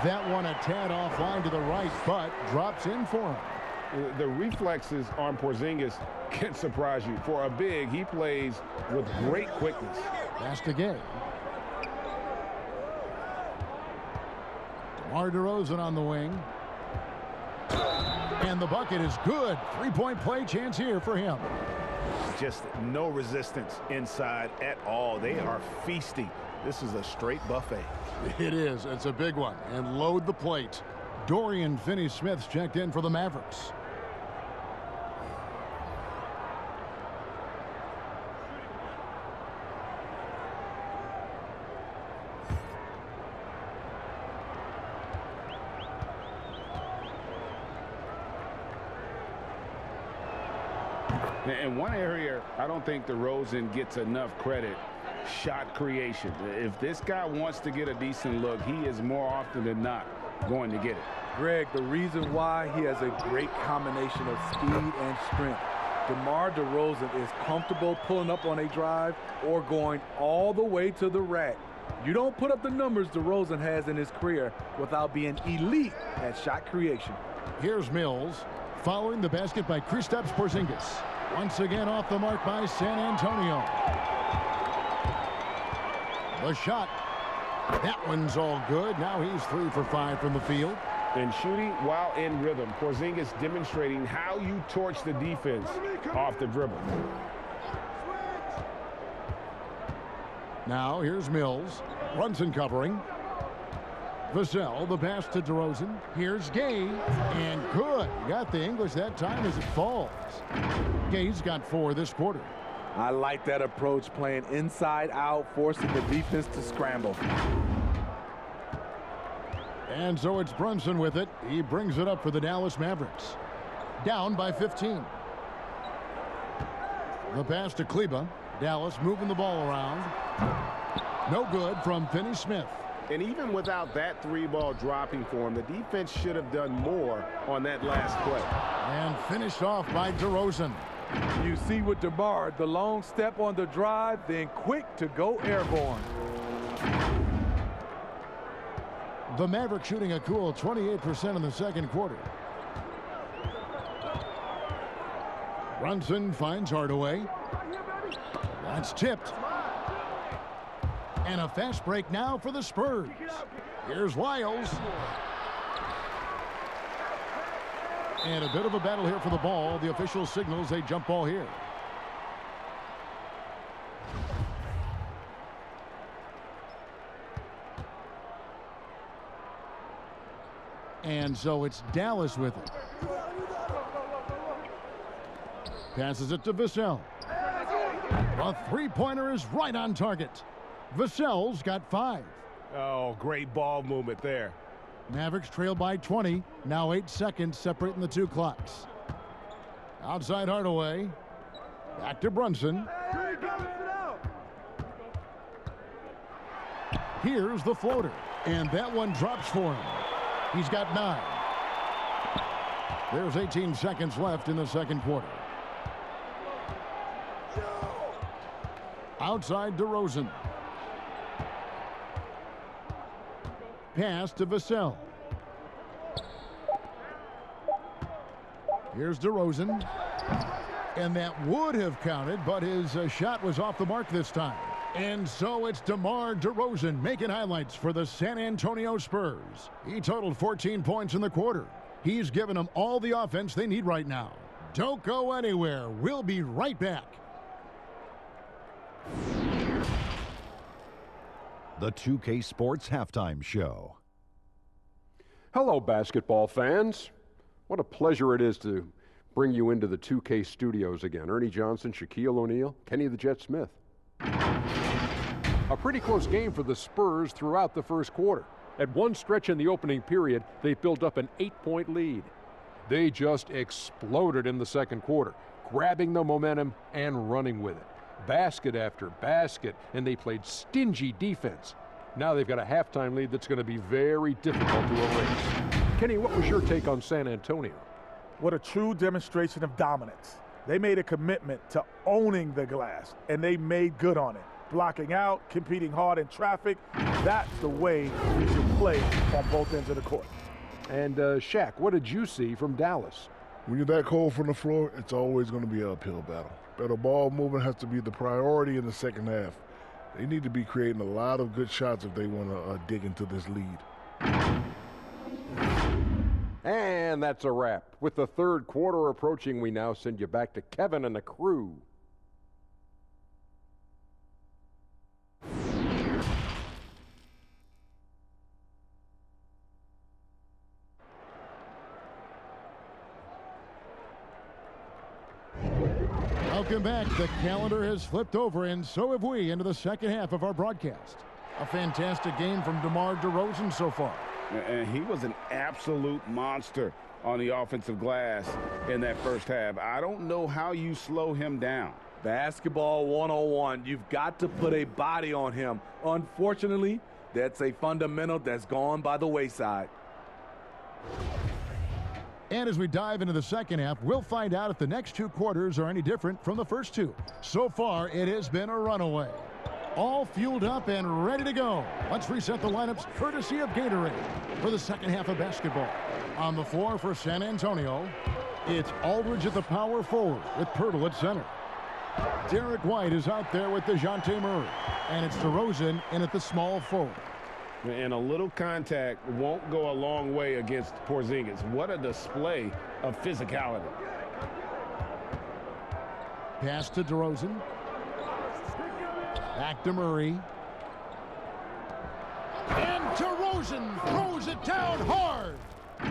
That one a tad offline to the right, but drops in for him. The reflexes on Porzingis can surprise you. For a big, he plays with great quickness. Pass to Gay. DeMar DeRozan on the wing. And the bucket is good. Three-point play chance here for him. Just no resistance inside at all. They are feasting. This is a straight buffet. It is. It's a big one. And load the plate. Dorian Finney-Smith's checked in for the Mavericks. In one area, I don't think DeRozan gets enough credit. Shot creation. If this guy wants to get a decent look, he is more often than not going to get it. Greg, the reason why he has a great combination of speed and strength. DeMar DeRozan is comfortable pulling up on a drive or going all the way to the rack. You don't put up the numbers DeRozan has in his career without being elite at shot creation. Here's Mills following the basket by Kristaps Porzingis. Once again off the mark by San Antonio. The shot. That one's all good. Now he's 3 for 5 from the field. And shooting while in rhythm. Porzingis demonstrating how you torch the defense off the dribble. Now here's Mills. Brunson covering. Vassell, the pass to DeRozan. Here's Gay. And good. Got the English that time as it falls. Gay's got 4 this quarter. I like that approach, playing inside out, forcing the defense to scramble. And so it's Brunson with it. He brings it up for the Dallas Mavericks. Down by 15. The pass to Kleba. Dallas moving the ball around. No good from Finney-Smith. And even without that 3-ball dropping for him, the defense should have done more on that last play. And finished off by DeRozan. You see with DeMar, the long step on the drive, then quick to go airborne. The Mavericks shooting a cool 28% in the second quarter. Brunson finds Hardaway. That's tipped. And a fast break now for the Spurs. Here's Wiles. And a bit of a battle here for the ball. The official signals a jump ball here. And so it's Dallas with it. Passes it to Vassell. A three-pointer is right on target. Vassell's got 5. Oh, great ball movement there. Mavericks trail by 20. Now 8 seconds separating the two clocks. Outside Hardaway. Back to Brunson. Here's the floater. And that one drops for him. He's got 9. There's 18 seconds left in the second quarter. Outside DeRozan. Pass to Vassell. Here's DeRozan. And that would have counted, but his shot was off the mark this time. And so it's DeMar DeRozan making highlights for the San Antonio Spurs. He totaled 14 points in the quarter. He's given them all the offense they need right now. Don't go anywhere. We'll be right back. The 2K Sports Halftime Show. Hello, basketball fans. What a pleasure it is to bring you into the 2K studios again. Ernie Johnson, Shaquille O'Neal, Kenny the Jet Smith. A pretty close game for the Spurs throughout the first quarter. At one stretch in the opening period, they built up an 8-point lead. They just exploded in the second quarter, grabbing the momentum and running with it. Basket after basket, and they played stingy defense. Now they've got a halftime lead that's going to be very difficult to erase. Kenny, what was your take on San Antonio? What a true demonstration of dominance. They made a commitment to owning the glass, and they made good on it. Blocking out, competing hard in traffic, that's the way we should play on both ends of the court. And Shaq, what did you see from Dallas? When you're that cold from the floor, it's always going to be an uphill battle. Better ball movement has to be the priority in the second half. They need to be creating a lot of good shots if they want to dig into this lead. And that's a wrap. With the third quarter approaching, we now send you back to Kevin and the crew. Welcome back. The calendar has flipped over, and so have we, into the second half of our broadcast. A fantastic game from DeMar DeRozan so far. And he was an absolute monster on the offensive glass in that first half. I don't know how you slow him down. Basketball 101. You've got to put a body on him. Unfortunately, that's a fundamental that's gone by the wayside. And as we dive into the second half, we'll find out if the next two quarters are any different from the first two. So far, it has been a runaway. All fueled up and ready to go. Let's reset the lineups courtesy of Gatorade for the second half of basketball. On the floor for San Antonio, it's Aldridge at the power forward with Pirtle at center. Derek White is out there with DeJounte Murray. And it's DeRozan in at the small forward. And a little contact won't go a long way against Porzingis. What a display of physicality. Pass to DeRozan. Back to Murray. And DeRozan throws it down hard.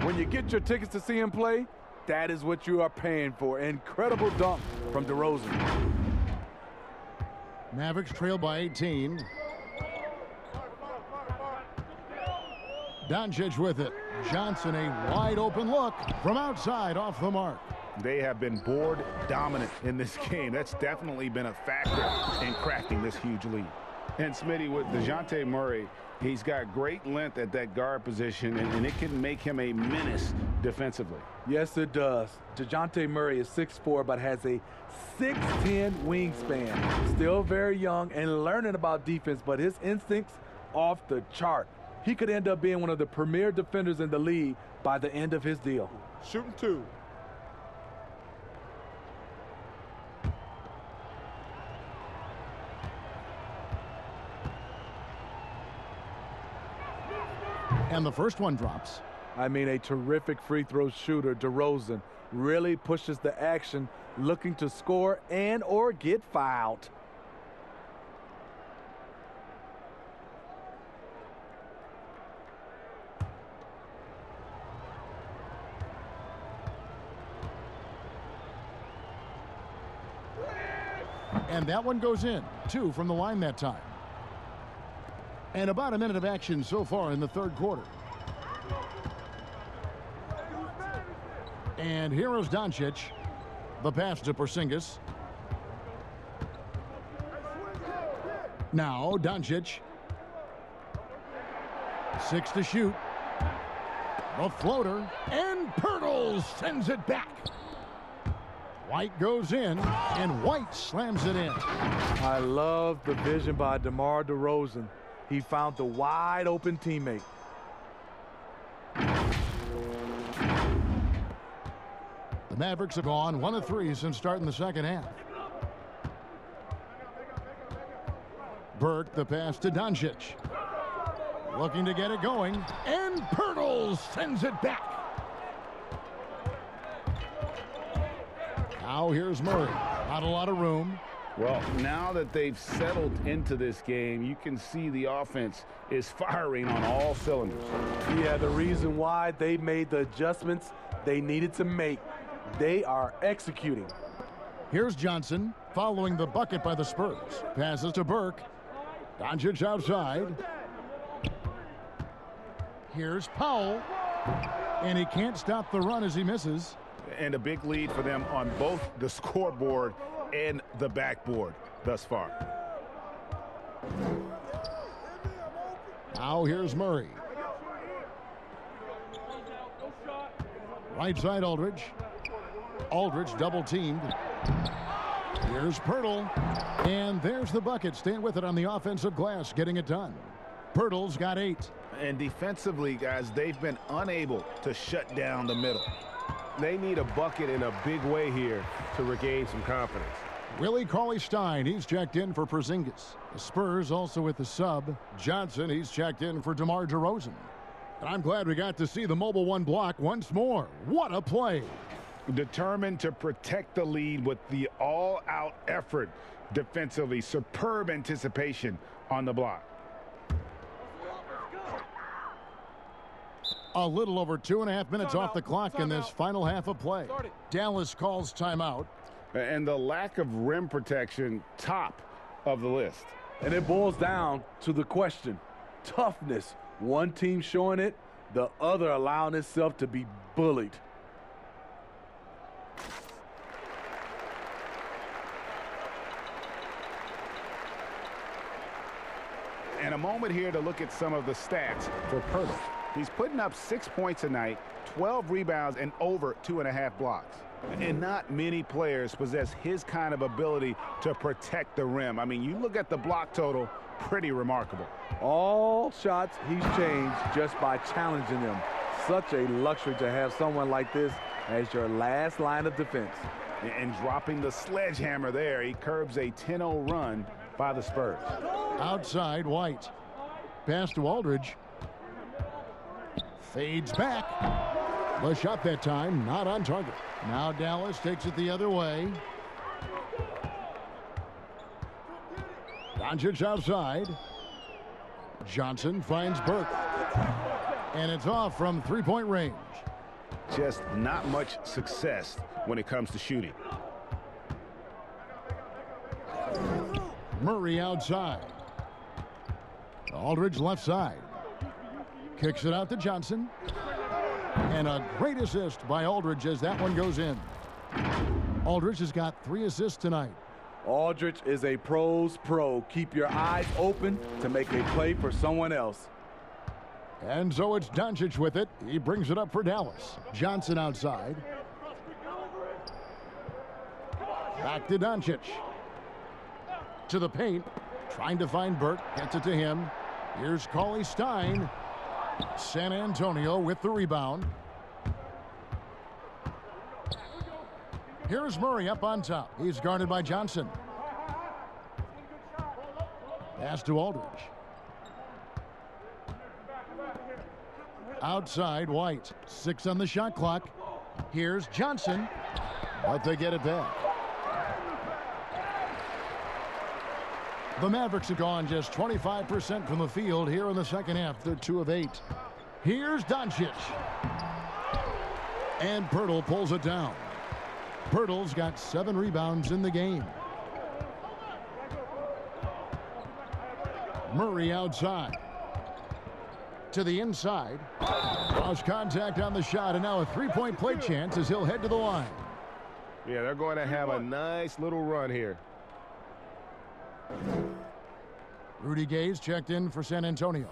When you get your tickets to see him play, that is what you are paying for. Incredible dunk from DeRozan. Mavericks trail by 18. Doncic with it. Johnson, a wide open look from outside off the mark. They have been board dominant in this game. That's definitely been a factor in cracking this huge lead. And Smitty, with DeJounte Murray, he's got great length at that guard position, and it can make him a menace defensively. Yes, it does. DeJounte Murray is 6'4", but has a 6'10" wingspan. Still very young and learning about defense, but his instincts off the chart. He could end up being one of the premier defenders in the league by the end of his deal. Shooting two. And the first one drops. I mean, a terrific free throw shooter, DeRozan, really pushes the action, looking to score and or get fouled. And that one goes in. 2 from the line that time. And about a minute of action so far in the third quarter. And here is Doncic. The pass to Porzingis. Now Doncic. 6 to shoot. The floater. And Pirtle sends it back. White goes in, and White slams it in. I love the vision by DeMar DeRozan. He found the wide open teammate. The Mavericks have gone 1 of 3 since starting the second half. Burke, the pass to Doncic. Looking to get it going, and Pirtle sends it back. Now here's Murray. Not a lot of room. Well, now that they've settled into this game, you can see the offense is firing on all cylinders. Yeah, the reason why they made the adjustments they needed to make, they are executing. Here's Johnson following the bucket by the Spurs. Passes to Burke. Doncic outside. Here's Powell. And he can't stop the run as he misses. And a big lead for them on both the scoreboard and the backboard thus far. Now here's Murray. Right side Aldridge. Aldridge double teamed. Here's Pirtle. And there's the bucket. Staying with it on the offensive glass, getting it done. Pirtle's got 8. And defensively, guys, they've been unable to shut down the middle. They need a bucket in a big way here to regain some confidence. Willie Cauley-Stein, he's checked in for Porzingis. The Spurs also with the sub. Johnson, he's checked in for DeMar DeRozan. And I'm glad we got to see the mobile 1 block once more. What a play. Determined to protect the lead with the all-out effort defensively. Superb anticipation on the block. A little over 2.5 minutes off the clock in this final half of play. Dallas calls timeout. And the lack of rim protection, top of the list. And it boils down to the question, toughness. One team showing it, the other allowing itself to be bullied. And a moment here to look at some of the stats for Pirtle. He's putting up 6 points a night, 12 rebounds, and over 2.5 blocks. And not many players possess his kind of ability to protect the rim. I mean, you look at the block total, pretty remarkable. All shots he's changed just by challenging them. Such a luxury to have someone like this as your last line of defense. And dropping the sledgehammer there, he curbs a 10-0 run by the Spurs. Outside, White. Pass to Aldridge. Fades back. The shot that time, not on target. Now Dallas takes it the other way. Doncic outside. Johnson finds Burke. And it's off from 3-point range. Just not much success when it comes to shooting. Murray outside. Aldridge left side. Kicks it out to Johnson. And a great assist by Aldridge as that one goes in. Aldridge has got 3 assists tonight. Aldridge is a pro's pro. Keep your eyes open to make a play for someone else. And so it's Doncic with it. He brings it up for Dallas. Johnson outside. Back to Doncic. To the paint. Trying to find Burke. Gets it to him. Here's Cauley-Stein. San Antonio with the rebound. Here's Murray up on top. He's guarded by Johnson. Pass to Aldridge. Outside, White. 6 on the shot clock. Here's Johnson. But they get it back. The Mavericks have gone just 25% from the field here in the second half. They're 2 of 8. Here's Doncic. And Pirtle pulls it down. Pirtle's got 7 rebounds in the game. Murray outside. To the inside. Lost contact on the shot, and now a three-point play chance as he'll head to the line. Yeah, they're going to have a nice little run here. Rudy Gay's checked in for San Antonio.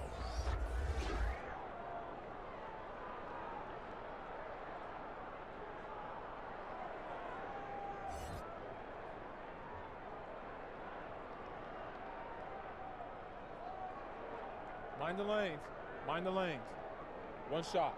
Mind the lanes. Mind the lanes. One shot.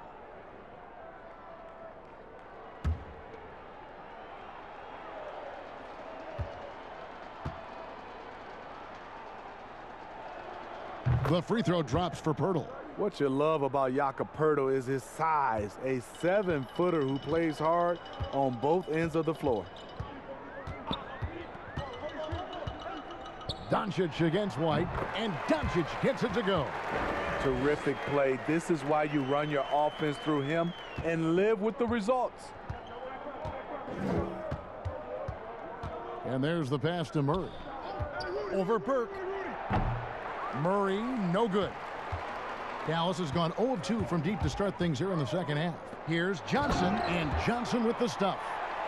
The free throw drops for Pirtle. What you love about Jakob Pirtle is his size, a 7-footer who plays hard on both ends of the floor. Doncic against White, and Doncic gets it to go. Terrific play. This is why you run your offense through him and live with the results. And there's the pass to Murray. Over Burke. Murray, no good. Dallas has gone 0 of 2 from deep to start things here in the second half. Here's Johnson, and Johnson with the stuff.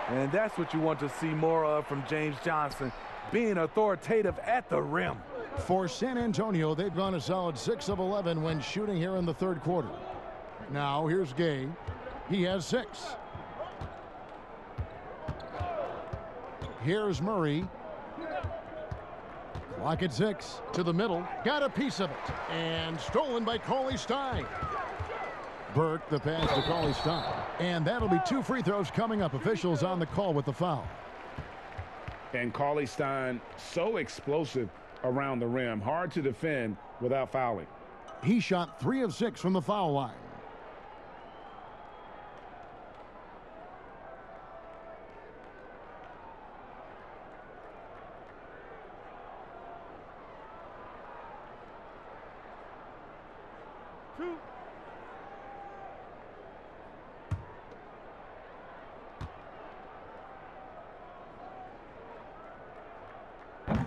And that's what you want to see more of from James Johnson, being authoritative at the rim. For San Antonio, they've gone a solid 6 of 11 when shooting here in the third quarter. Now here's Gay. He has 6. Here's Murray. Clock at 6. To the middle. Got a piece of it. And stolen by Cauley Stein. Burke, the pass to Cauley Stein. And that'll be 2 free throws coming up. Officials on the call with the foul. And Cauley Stein, so explosive around the rim. Hard to defend without fouling. He shot 3 of 6 from the foul line.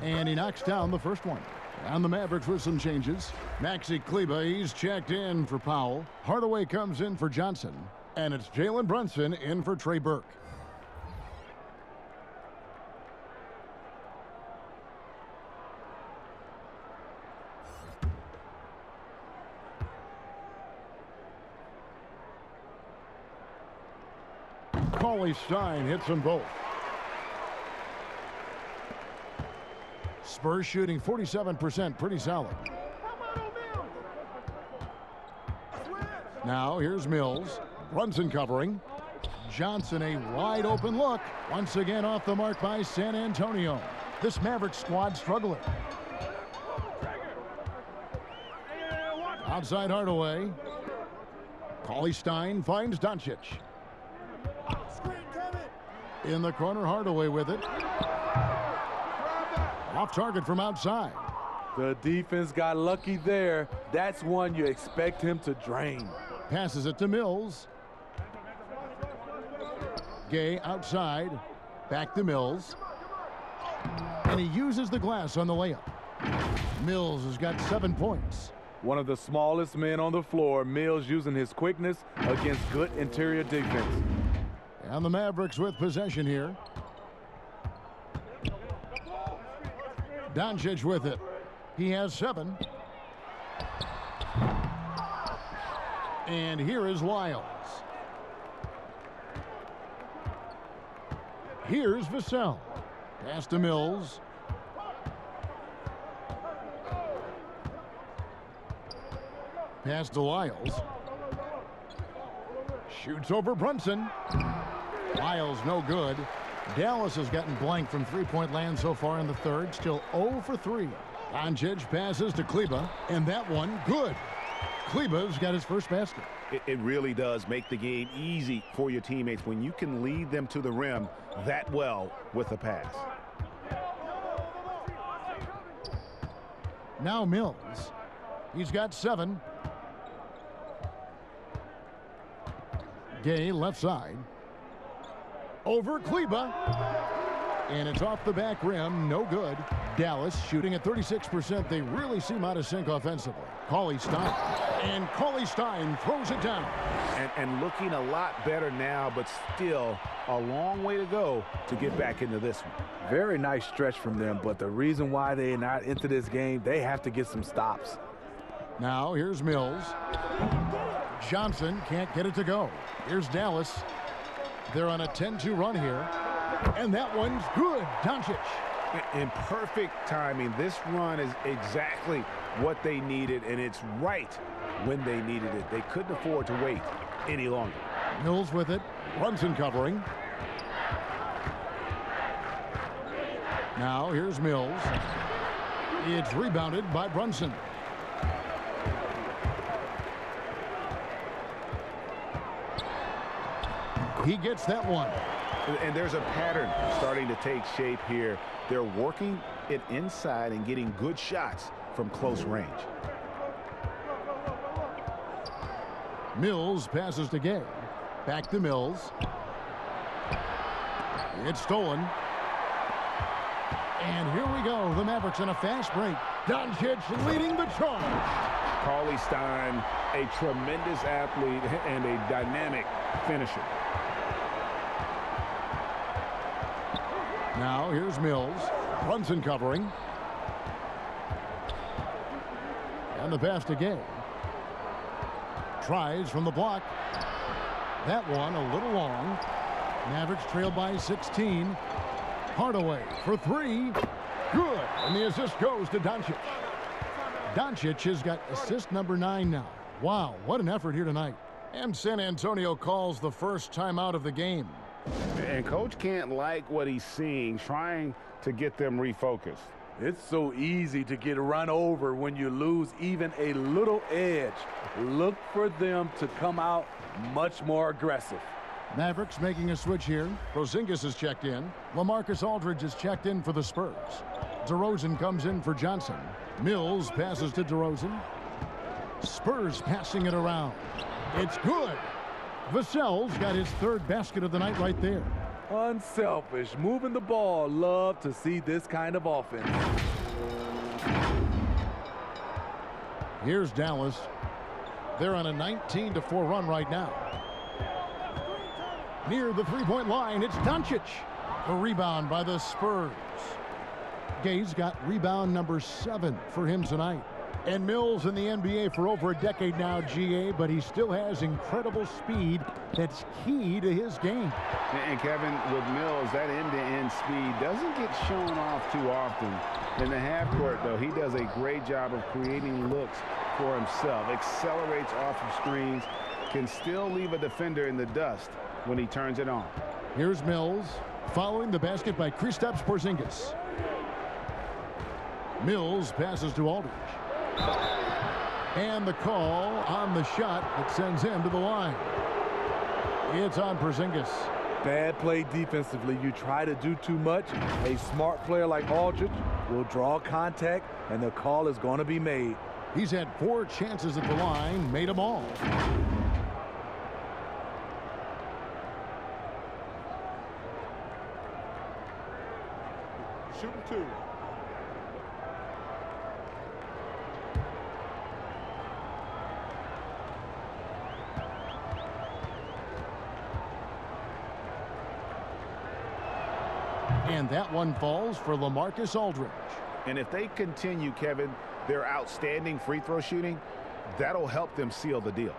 And he knocks down the first one. And the Mavericks with some changes. Maxi Kleber, he's checked in for Powell. Hardaway comes in for Johnson. And it's Jalen Brunson in for Trey Burke. Cauley Stein hits them both. Spurs shooting 47%, pretty solid. Now here's Mills. Brunson covering. Johnson, a wide open look. Once again off the mark by San Antonio. This Mavericks squad struggling. Outside Hardaway. Cauley Stein finds Doncic. In the corner, Hardaway with it. Off target from outside. The defense got lucky there. That's one you expect him to drain. Passes it to Mills. Gay outside. Back to Mills. And he uses the glass on the layup. Mills has got 7 points. One of the smallest men on the floor, Mills using his quickness against good interior defense. And the Mavericks with possession here. Doncic with it. He has 7. And here is Lyles. Here's Vassell. Pass to Mills. Pass to Lyles. Shoots over Brunson. Lyles no good. Dallas has gotten blank from three-point land so far in the third. Still 0 for 3. Doncic passes to Kleber, and that one good. Kleber's got his first basket. It really does make the game easy for your teammates when you can lead them to the rim that well with a pass. Now Mills. He's got 7. Gay left side. Over Kleber. And it's off the back rim. No good. Dallas shooting at 36%. They really seem out of sync offensively. Cauley Stein. And Cauley Stein throws it down. And looking a lot better now, but still a long way to go to get back into this one. Very nice stretch from them, but the reason why they're not into this game, they have to get some stops. Now here's Mills. Johnson can't get it to go. Here's Dallas. They're on a 10-2 run here. And that one's good. Doncic. In perfect timing. This run is exactly what they needed, and it's right when they needed it. They couldn't afford to wait any longer. Mills with it. Brunson covering. Now here's Mills. It's rebounded by Brunson. He gets that one. And there's a pattern starting to take shape here. They're working it inside and getting good shots from close range. Mills passes to Gay. Back to Mills. It's stolen. And here we go. The Mavericks in a fast break. Doncic leading the charge. Cauley Stein, a tremendous athlete and a dynamic finisher. Now here's Mills. Brunson covering. And the pass to Gay. Tries from the block. That one a little long. Mavericks trail by 16. Hardaway for three. Good. And the assist goes to Doncic. Doncic has got assist number 9 now. Wow, what an effort here tonight. And San Antonio calls the first timeout of the game. And coach can't like what he's seeing, trying to get them refocused. It's so easy to get run over when you lose even a little edge. Look for them to come out much more aggressive. Mavericks making a switch here. Porzingis is checked in. LaMarcus Aldridge is checked in for the Spurs. DeRozan comes in for Johnson. Mills passes to DeRozan. Spurs passing it around. It's good. Vassell's got his 3rd basket of the night right there. Unselfish, moving the ball. Love to see this kind of offense. Here's Dallas. They're on a 19-4 run right now. Near the three-point line, it's Doncic. The rebound by the Spurs. Gay's got rebound number 7 for him tonight. And Mills in the NBA for over a decade now, GA, but he still has incredible speed that's key to his game. And Kevin, with Mills, that end-to-end speed doesn't get shown off too often. In the half court, though, he does a great job of creating looks for himself, accelerates off of screens, can still leave a defender in the dust when he turns it on. Here's Mills, following the basket by Kristaps Porzingis. Mills passes to Aldridge. And the call on the shot that sends him to the line. It's on Porzingis. Bad play defensively. You try to do too much. A smart player like Aldridge will draw contact, and the call is going to be made. He's had 4 chances at the line, made them all. Shooting 2. And that one falls for LaMarcus Aldridge. And if they continue, Kevin, their outstanding free throw shooting, that'll help them seal the deal.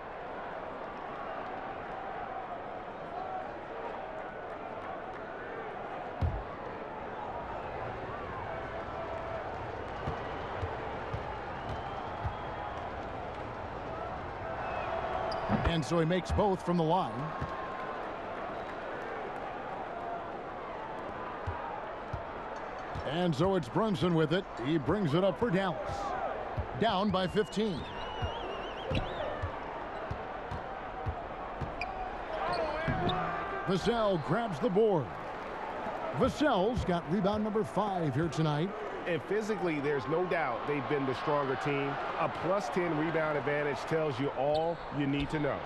And so he makes both from the line. And so it's Brunson with it. He brings it up for Dallas. Down by 15. Vassell grabs the board. Vassell's got rebound number 5 here tonight. And physically, there's no doubt they've been the stronger team. A +10 rebound advantage tells you all you need to know.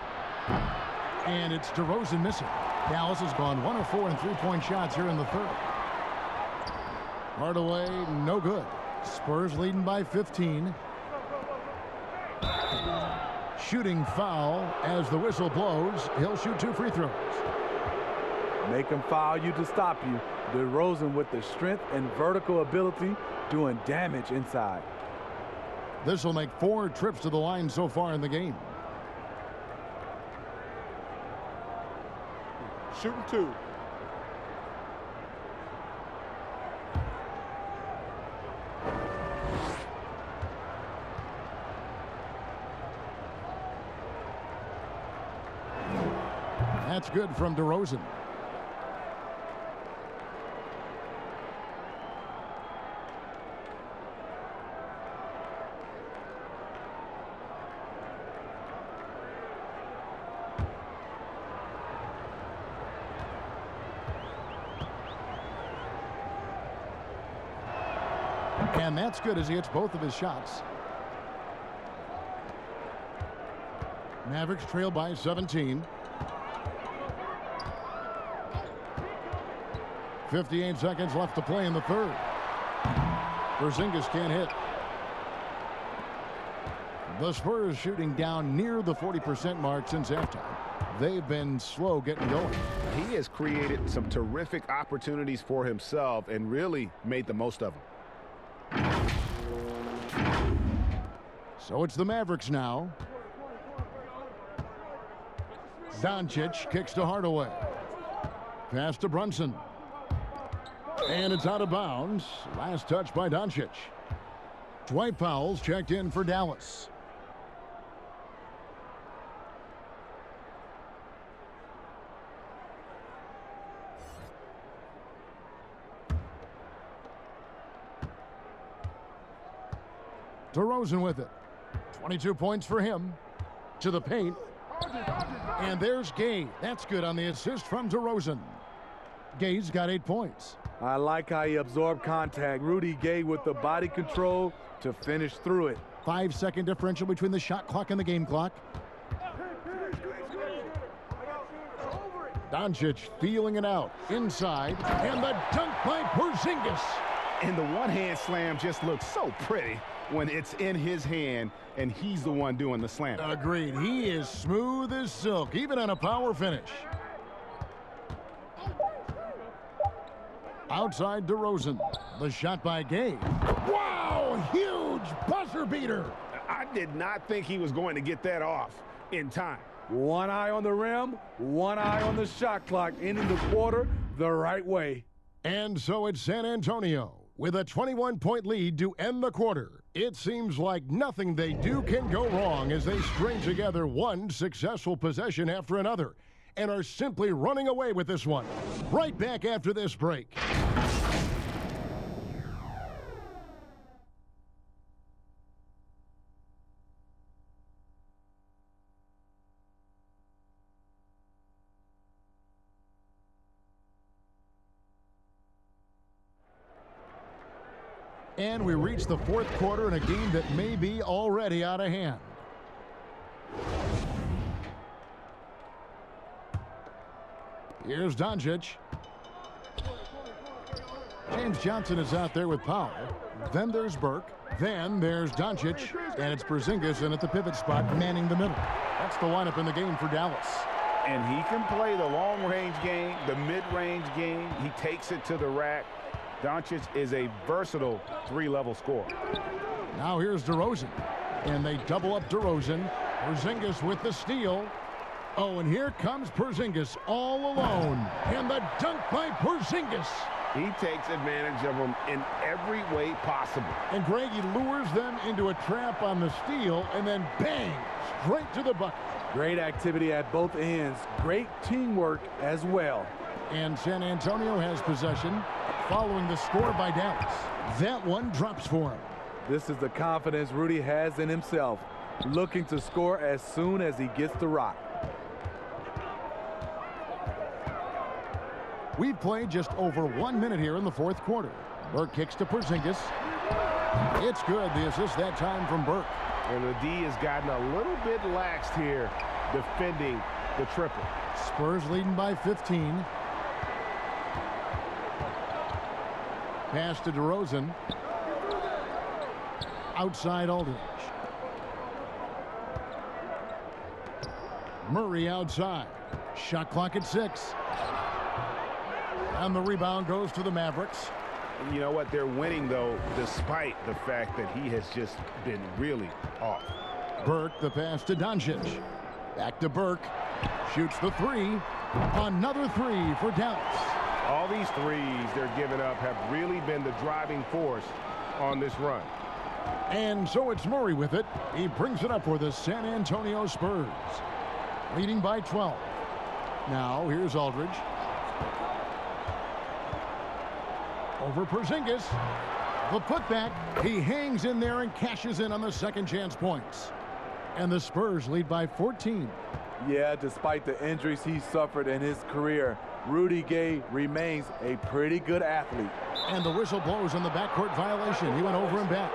And it's DeRozan missing. Dallas has gone 1 of 4 in three-point shots here in the third. Hardaway, no good. Spurs leading by 15. Shooting foul as the whistle blows. He'll shoot 2 free throws. Make him foul you to stop you. DeRozan with the strength and vertical ability doing damage inside. This will make 4 trips to the line so far in the game. Shooting 2. That's good from DeRozan. And that's good as he hits both of his shots. Mavericks trail by 17. 58 seconds left to play in the third. Porzingis can't hit. The Spurs shooting down near the 40% mark since halftime. They've been slow getting going. He has created some terrific opportunities for himself and really made the most of them. So it's the Mavericks now. Doncic kicks to Hardaway. Pass to Brunson. And it's out of bounds. Last touch by Doncic. Dwight Powell's checked in for Dallas. DeRozan with it. 22 points for him. To the paint. And there's Gay. That's good on the assist from DeRozan. Gay's got 8 points. I like how he absorbed contact. Rudy Gay with the body control to finish through it. 5-second differential between the shot clock and the game clock. Doncic feeling it out. Inside. And the dunk by Porzingis. And the one-hand slam just looks so pretty when it's in his hand and he's the one doing the slam. Agreed. He is smooth as silk, even on a power finish. Outside DeRozan. The shot by Gay. Wow! Huge buzzer beater. I did not think he was going to get that off in time. One eye on the rim, one eye on the shot clock, ending the quarter the right way. And so it's San Antonio with a 21-point lead to end the quarter. It seems like nothing they do can go wrong as they string together one successful possession after another and are simply running away with this one. Right back after this break. And we reach the fourth quarter in a game that may be already out of hand. Here's Doncic. James Johnson is out there with Powell. Then there's Burke. Then there's Doncic. And it's Porzingis in at the pivot spot, manning the middle. That's the lineup in the game for Dallas. And he can play the long-range game, the mid-range game. He takes it to the rack. Doncic is a versatile three-level scorer. Now here's DeRozan. And they double up DeRozan. Porzingis with the steal. Oh, and here comes Porzingis all alone. And the dunk by Porzingis. He takes advantage of them in every way possible. And Greg, he lures them into a trap on the steal and then bang, straight to the bucket. Great activity at both ends. Great teamwork as well. And San Antonio has possession following the score by Dallas. That one drops for him. This is the confidence Rudy has in himself, looking to score as soon as he gets the rock. We've played just over 1 minute here in the fourth quarter. Burke kicks to Porzingis. It's good. The assist that time from Burke. And the D has gotten a little bit laxed here defending the triple. Spurs leading by 15. Pass to DeRozan. Outside Aldridge. Murray outside. Shot clock at 6. And the rebound goes to the Mavericks. And you know what? They're winning, though, despite the fact that he has just been really off. Burke, the pass to Doncic. Back to Burke. Shoots the 3. Another 3 for Dallas. All these threes they're giving up have really been the driving force on this run. And so it's Murray with it. He brings it up for the San Antonio Spurs. Leading by 12. Now here's Aldridge. Over Porzingis. The putback. He hangs in there and cashes in on the second chance points. And the Spurs lead by 14. Yeah, despite the injuries he suffered in his career, Rudy Gay remains a pretty good athlete. And the whistle blows on the backcourt violation. He went over and back.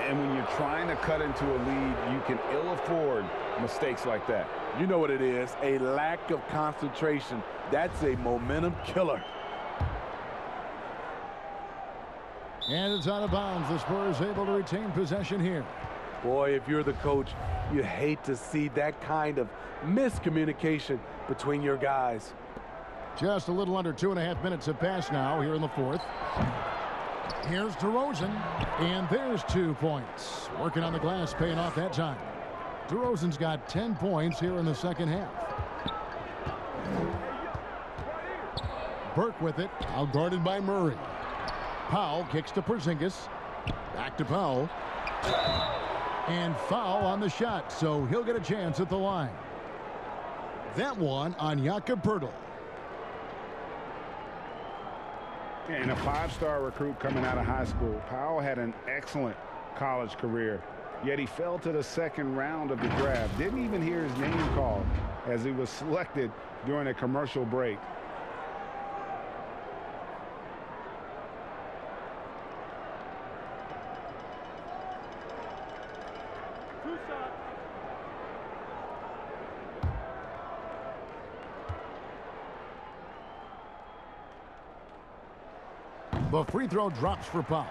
And when you're trying to cut into a lead, you can ill afford mistakes like that. You know what it is, a lack of concentration. That's a momentum killer. And it's out of bounds. The Spurs able to retain possession here. Boy, if you're the coach, you hate to see that kind of miscommunication between your guys. Just a little under 2.5 minutes have passed now here in the fourth. Here's DeRozan, and there's 2 points. Working on the glass, paying off that time. DeRozan's got 10 points here in the second half. Burke with it, outguarded by Murray. Powell kicks to Porzingis. Back to Powell. And foul on the shot, so he'll get a chance at the line. That one on Jakob Poeltl. And a 5-star recruit coming out of high school. Powell had an excellent college career, yet he fell to the second round of the draft. Didn't even hear his name called as he was selected during a commercial break. The free throw drops for Powell.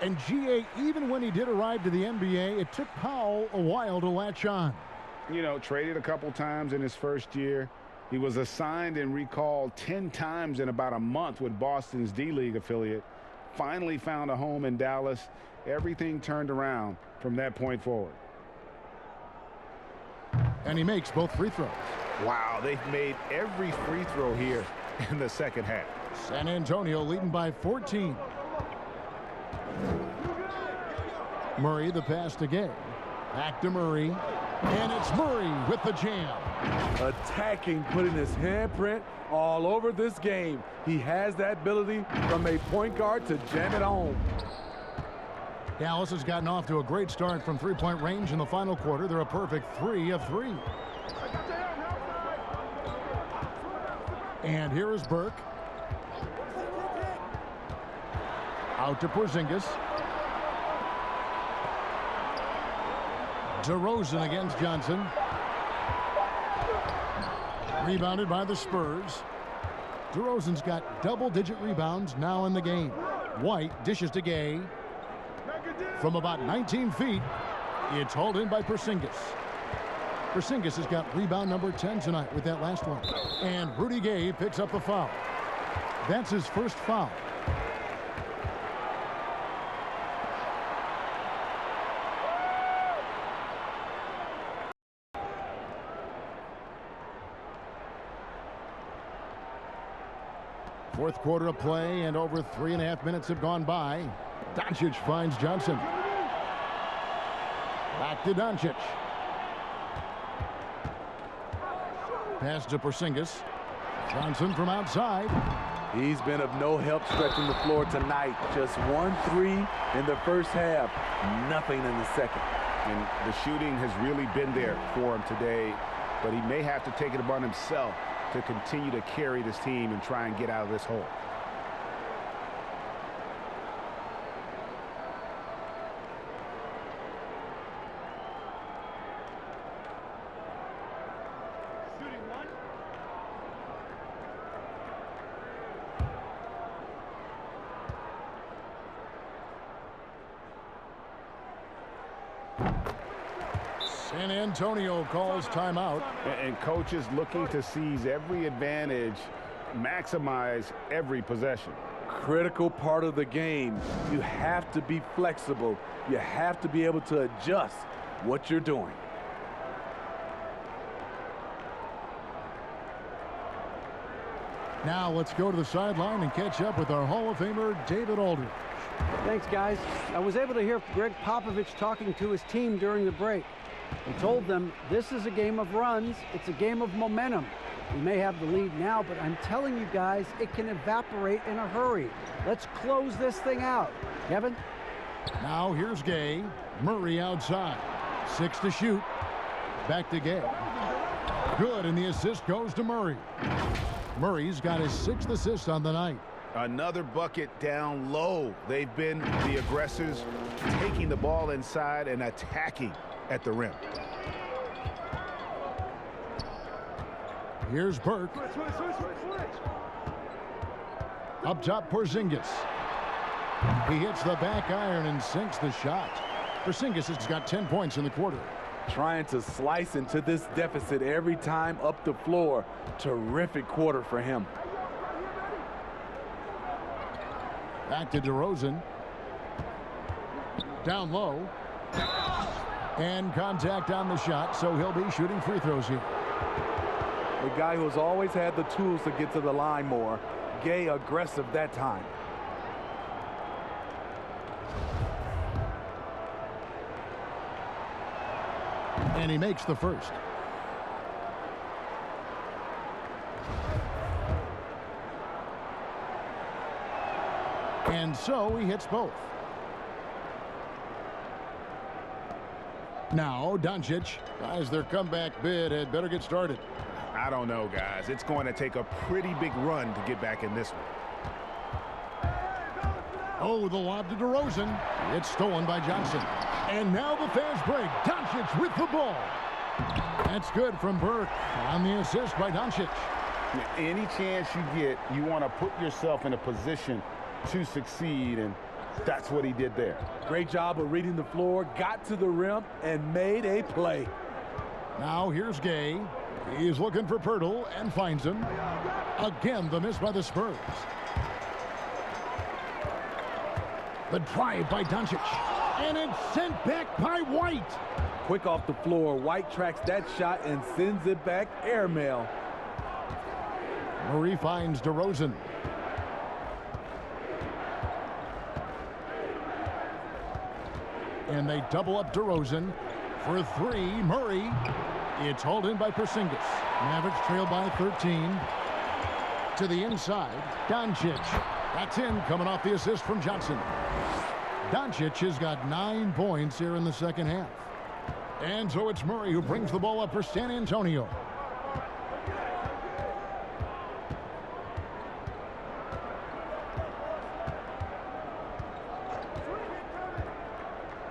And GA, even when he did arrive to the NBA, it took Powell a while to latch on. You know, traded a couple times in his first year. He was assigned and recalled 10 times in about a month with Boston's D-League affiliate. Finally found a home in Dallas. Everything turned around from that point forward. And he makes both free throws. Wow, they've made every free throw here in the second half. San Antonio leading by 14. Murray, the pass to Gay. Back to Murray. And it's Murray with the jam. Attacking, putting his handprint all over this game. He has that ability from a point guard to jam it home. Dallas has gotten off to a great start from three-point range in the final quarter. They're a perfect 3 of 3. And here is Burke. Out to Porzingis. DeRozan against Johnson. Rebounded by the Spurs. DeRozan's got double-digit rebounds now in the game. White dishes to Gay. From about 19 feet, it's hauled in by Porzingis. Porzingis has got rebound number 10 tonight with that last one. And Rudy Gay picks up the foul. That's his first foul. Fourth quarter of play, and over 3.5 minutes have gone by. Doncic finds Johnson. Back to Doncic. Pass to Porzingis. Johnson from outside. He's been of no help stretching the floor tonight. Just 1 3 in the first half. Nothing in the second. And the shooting has really been there for him today, but he may have to take it upon himself to continue to carry this team and try and get out of this hole. San Antonio calls timeout. And coaches looking to seize every advantage, maximize every possession. Critical part of the game. You have to be flexible. You have to be able to adjust what you're doing. Now let's go to the sideline and catch up with our Hall of Famer, David Aldridge. Thanks, guys. I was able to hear Greg Popovich talking to his team during the break. He told them this is a game of runs. It's a game of momentum. We may have the lead now, but I'm telling you guys, it can evaporate in a hurry. Let's close this thing out. Kevin? Now here's Gay. Murray outside. 6 to shoot. Back to Gay. Good, and the assist goes to Murray. Murray's got his 6th assist on the night. Another bucket down low. They've been the aggressors, taking the ball inside and attacking at the rim. Here's Burke. Up top, Porzingis. He hits the back iron and sinks the shot. Porzingis has got 10 points in the quarter. Trying to slice into this deficit every time up the floor. Terrific quarter for him. Back to DeRozan. Down low. And contact on the shot, so he'll be shooting free throws here. A guy who's always had the tools to get to the line more. Gay aggressive that time. And he makes the first. And so he hits both. Now Doncic, as their comeback bid had better get started. I don't know, guys. It's going to take a pretty big run to get back in this one. Oh, the lob to DeRozan. It's stolen by Johnson. And now the fast break. Doncic with the ball. That's good from Burke on the assist by Doncic. Any chance you get, you want to put yourself in a position to succeed, and that's what he did there. Great job of reading the floor, got to the rim, and made a play. Now here's Gay. He's looking for Pirtle and finds him. Again, the miss by the Spurs. The drive by Doncic. And it's sent back by White. Quick off the floor. White tracks that shot and sends it back airmail. Murray finds DeRozan. And they double up DeRozan for 3. Murray. It's hauled in by Porzingis. Mavericks trail by 13. To the inside. Doncic. That's in, coming off the assist from Johnson. Doncic has got 9 points here in the second half. And so it's Murray who brings the ball up for San Antonio.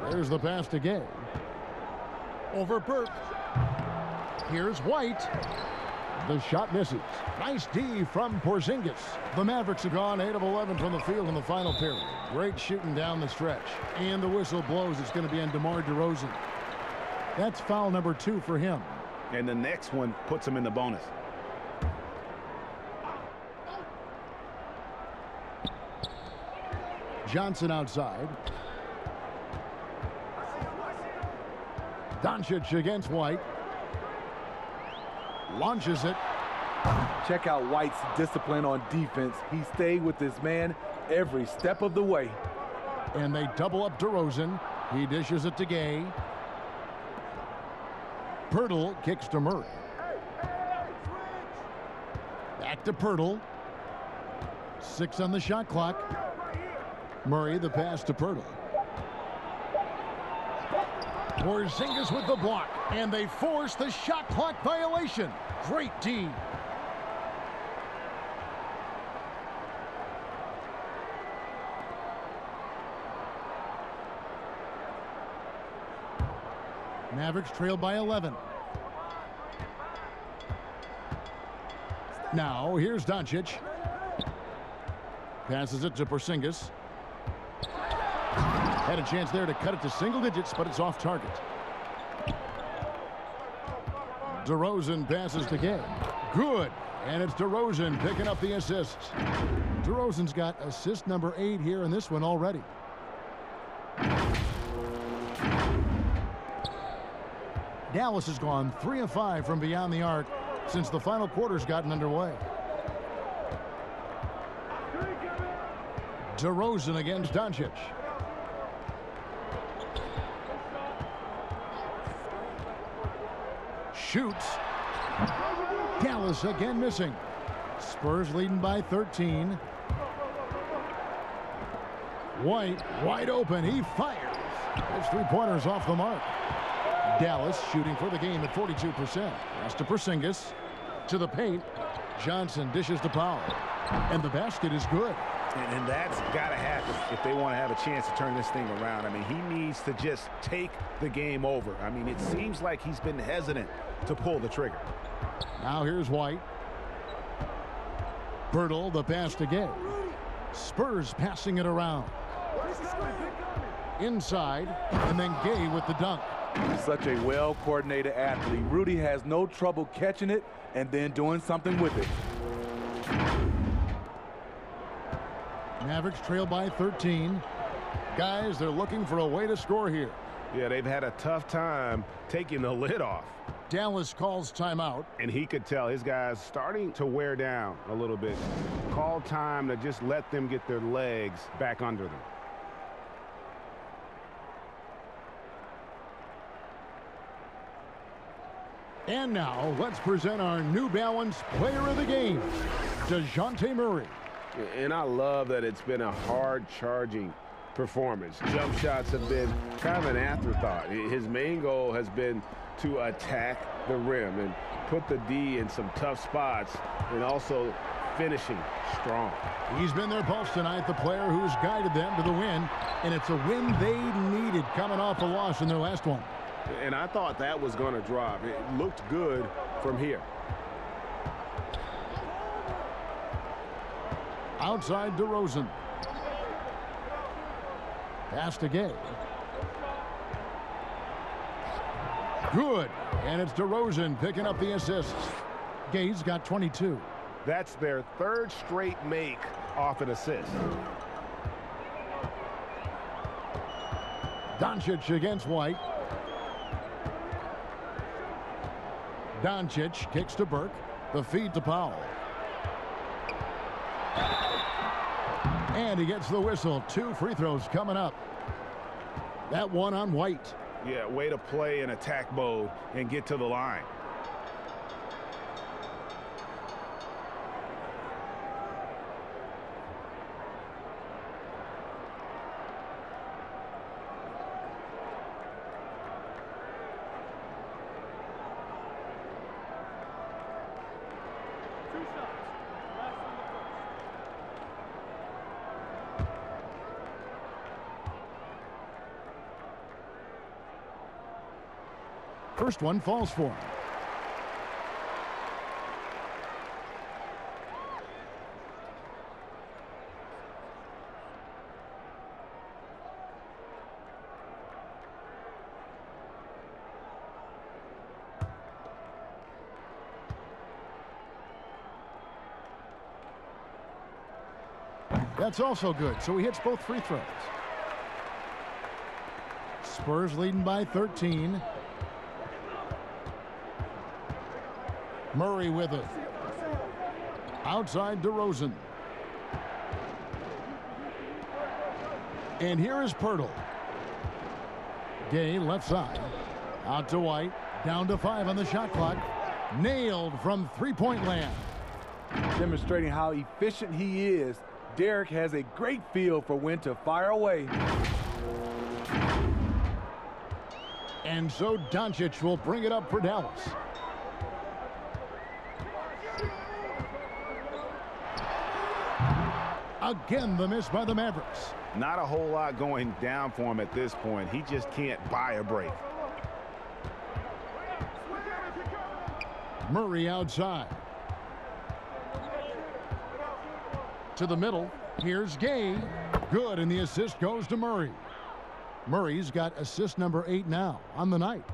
There's the pass to Gay. Over Burke. Here's White. The shot misses. Nice D from Porzingis. The Mavericks have gone 8 of 11 from the field in the final period. Great shooting down the stretch. And the whistle blows. It's going to be on DeMar DeRozan. That's foul number 2 for him. And the next one puts him in the bonus. Johnson outside. Doncic against White. Launches it. Check out White's discipline on defense. He stayed with this man every step of the way. And they double up DeRozan. He dishes it to Gay. Pirtle kicks to Murray. Back to Pirtle. 6 on the shot clock. Murray the pass to Pirtle. Porzingis with the block, and they force the shot clock violation. Great D. Mavericks trail by 11. Now here's Doncic. Passes it to Porzingis. Had a chance there to cut it to single digits, but it's off target. DeRozan passes to Gay. Good. And it's DeRozan picking up the assist. DeRozan's got assist number 8 here in this one already. Dallas has gone 3 of 5 from beyond the arc since the final quarter's gotten underway. DeRozan against Doncic. Shoots. Dallas again missing. Spurs leading by 13. White wide open. He fires. His three-pointers off the mark. Dallas shooting for the game at 42%. Pass to Porzingis. To the paint. Johnson dishes to Powell. And the basket is good. And that's got to happen if they want to have a chance to turn this thing around. I mean, he needs to just take the game over. I mean, it seems like he's been hesitant to pull the trigger. Now here's White. Pirtle, the pass to Gay. Spurs passing it around. Inside, and then Gay with the dunk. Such a well-coordinated athlete. Rudy has no trouble catching it and then doing something with it. Mavericks trail by 13. Guys, they're looking for a way to score here. Yeah, they've had a tough time taking the lid off. Dallas calls timeout. And he could tell his guys starting to wear down a little bit. Call time to just let them get their legs back under them. And now, let's present our New Balance Player of the Game, DeJounte Murray. And I love that it's been a hard-charging performance. Jump shots have been kind of an afterthought. His main goal has been to attack the rim and put the D in some tough spots and also finishing strong. He's been their pulse tonight, the player who's guided them to the win, and it's a win they needed coming off a loss in their last one. And I thought that was going to drop. It looked good from here. Outside DeRozan. Pass to Gay. Good. And it's DeRozan picking up the assists. Gay's got 22. That's their third straight make off an assist. Doncic against White. Doncic kicks to Burke. The feed to Powell. And he gets the whistle. 2 free throws coming up. That one on White. Yeah, way to play in attack mode and get to the line. First one falls for him. That's also good, so he hits both free throws. Spurs leading by 13. Murray with it. Outside DeRozan. And here is Pirtle. Gay left side. Out to White. Down to 5 on the shot clock. Nailed from three-point land. Demonstrating how efficient he is, Derek has a great feel for when to fire away. And so Doncic will bring it up for Dallas. Again, the miss by the Mavericks. Not a whole lot going down for him at this point. He just can't buy a break. Murray outside. To the middle. Here's Gay. Good, and the assist goes to Murray. Murray's got assist number 8 now on the night.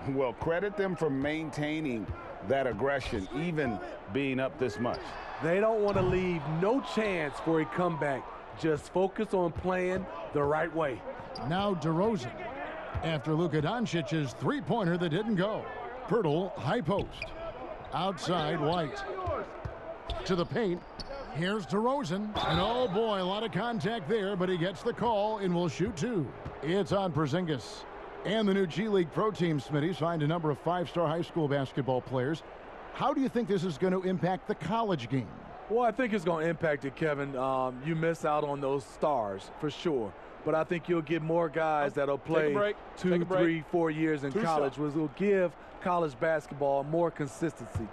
Well, credit them for maintaining that aggression, even being up this much. They don't want to leave no chance for a comeback. Just focus on playing the right way. Now DeRozan. After Luka Doncic's three-pointer that didn't go. Pirtle, high post. Outside, White. To the paint. Here's DeRozan. And oh boy, a lot of contact there, but he gets the call and will shoot two. It's on Porzingis. And the new G League Pro Team, Smitty, signed a number of five-star high school basketball players. How do you think this is going to impact the college game? Well, I think it's going to impact it, Kevin. You miss out on those stars for sure. But I think you'll get more guys that'll play 2, 3, 4 years in college, which will give college basketball more consistency.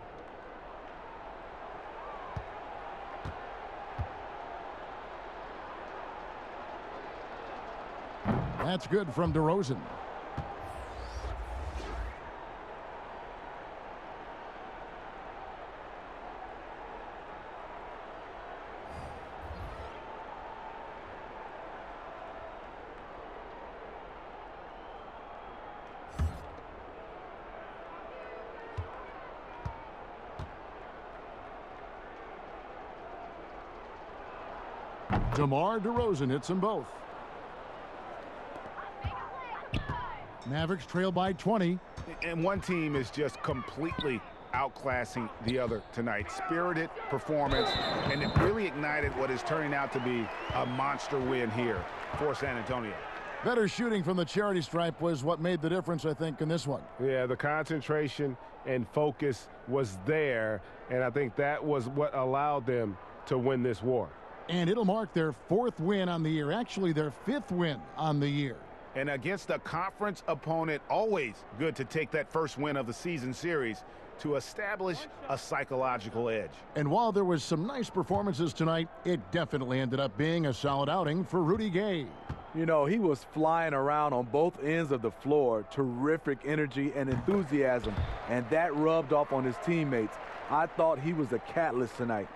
That's good from DeRozan. DeMar DeRozan hits them both. Mavericks trail by 20. And one team is just completely outclassing the other tonight. Spirited performance, and it really ignited what is turning out to be a monster win here for San Antonio. Better shooting from the charity stripe was what made the difference, I think, in this one. Yeah, the concentration and focus was there, and I think that was what allowed them to win this war. And it'll mark their 4th win on the year, actually their 5th win on the year. And against a conference opponent, always good to take that first win of the season series to establish a psychological edge. And while there was some nice performances tonight, it definitely ended up being a solid outing for Rudy Gay. You know, he was flying around on both ends of the floor. Terrific energy and enthusiasm, and that rubbed off on his teammates. I thought he was a catalyst tonight.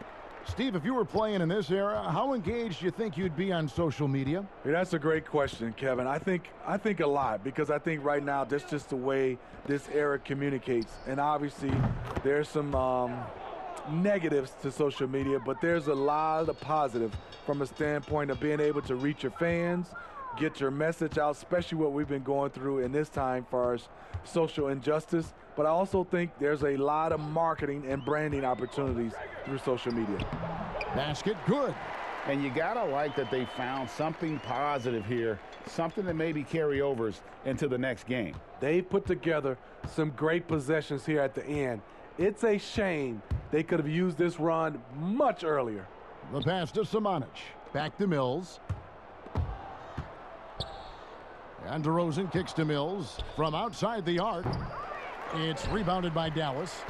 Steve, if you were playing in this era, how engaged do you think you'd be on social media? Yeah, that's a great question, Kevin. I think a lot, because I think right now that's just the way this era communicates. And obviously there's some negatives to social media, but there's a lot of positive from a standpoint of being able to reach your fans, get your message out, especially what we've been going through in this time for our social injustice. But I also think there's a lot of marketing and branding opportunities through social media. Basket good. And you gotta like that they found something positive here, something that maybe carry overs into the next game. They put together some great possessions here at the end. It's a shame they could have used this run much earlier. The pass to Samanic. Back to Mills. And DeRozan kicks to Mills from outside the arc. It's rebounded by Dallas.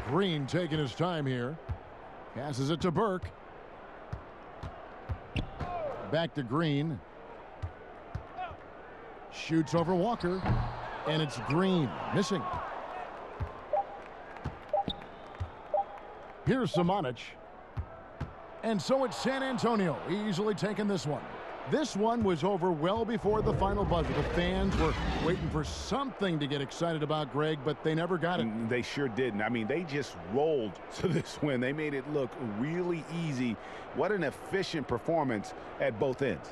Green taking his time here. Passes it to Burke. Back to Green. Shoots over Walker. And it's Green missing. Here's Samanic. And so it's San Antonio easily taking this one. This one was over well before the final buzzer. The fans were waiting for something to get excited about, Greg, but they never got it. They sure didn't. I mean, they just rolled to this win. They made it look really easy. What an efficient performance at both ends.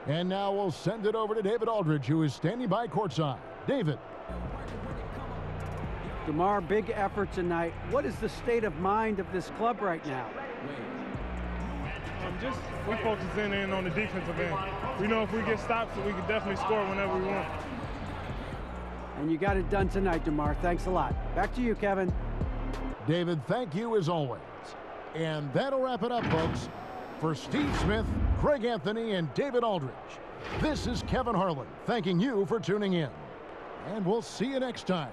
And now we'll send it over to David Aldridge, who is standing by courtside. David. DeMar, big effort tonight. What is the state of mind of this club right now? We focusing in on the defensive end. We know if we get stops, we can definitely score whenever we want. And you got it done tonight, DeMar. Thanks a lot. Back to you, Kevin. David, thank you as always. And that'll wrap it up, folks. For Steve Smith, Craig Anthony, and David Aldridge, this is Kevin Harlan thanking you for tuning in. And we'll see you next time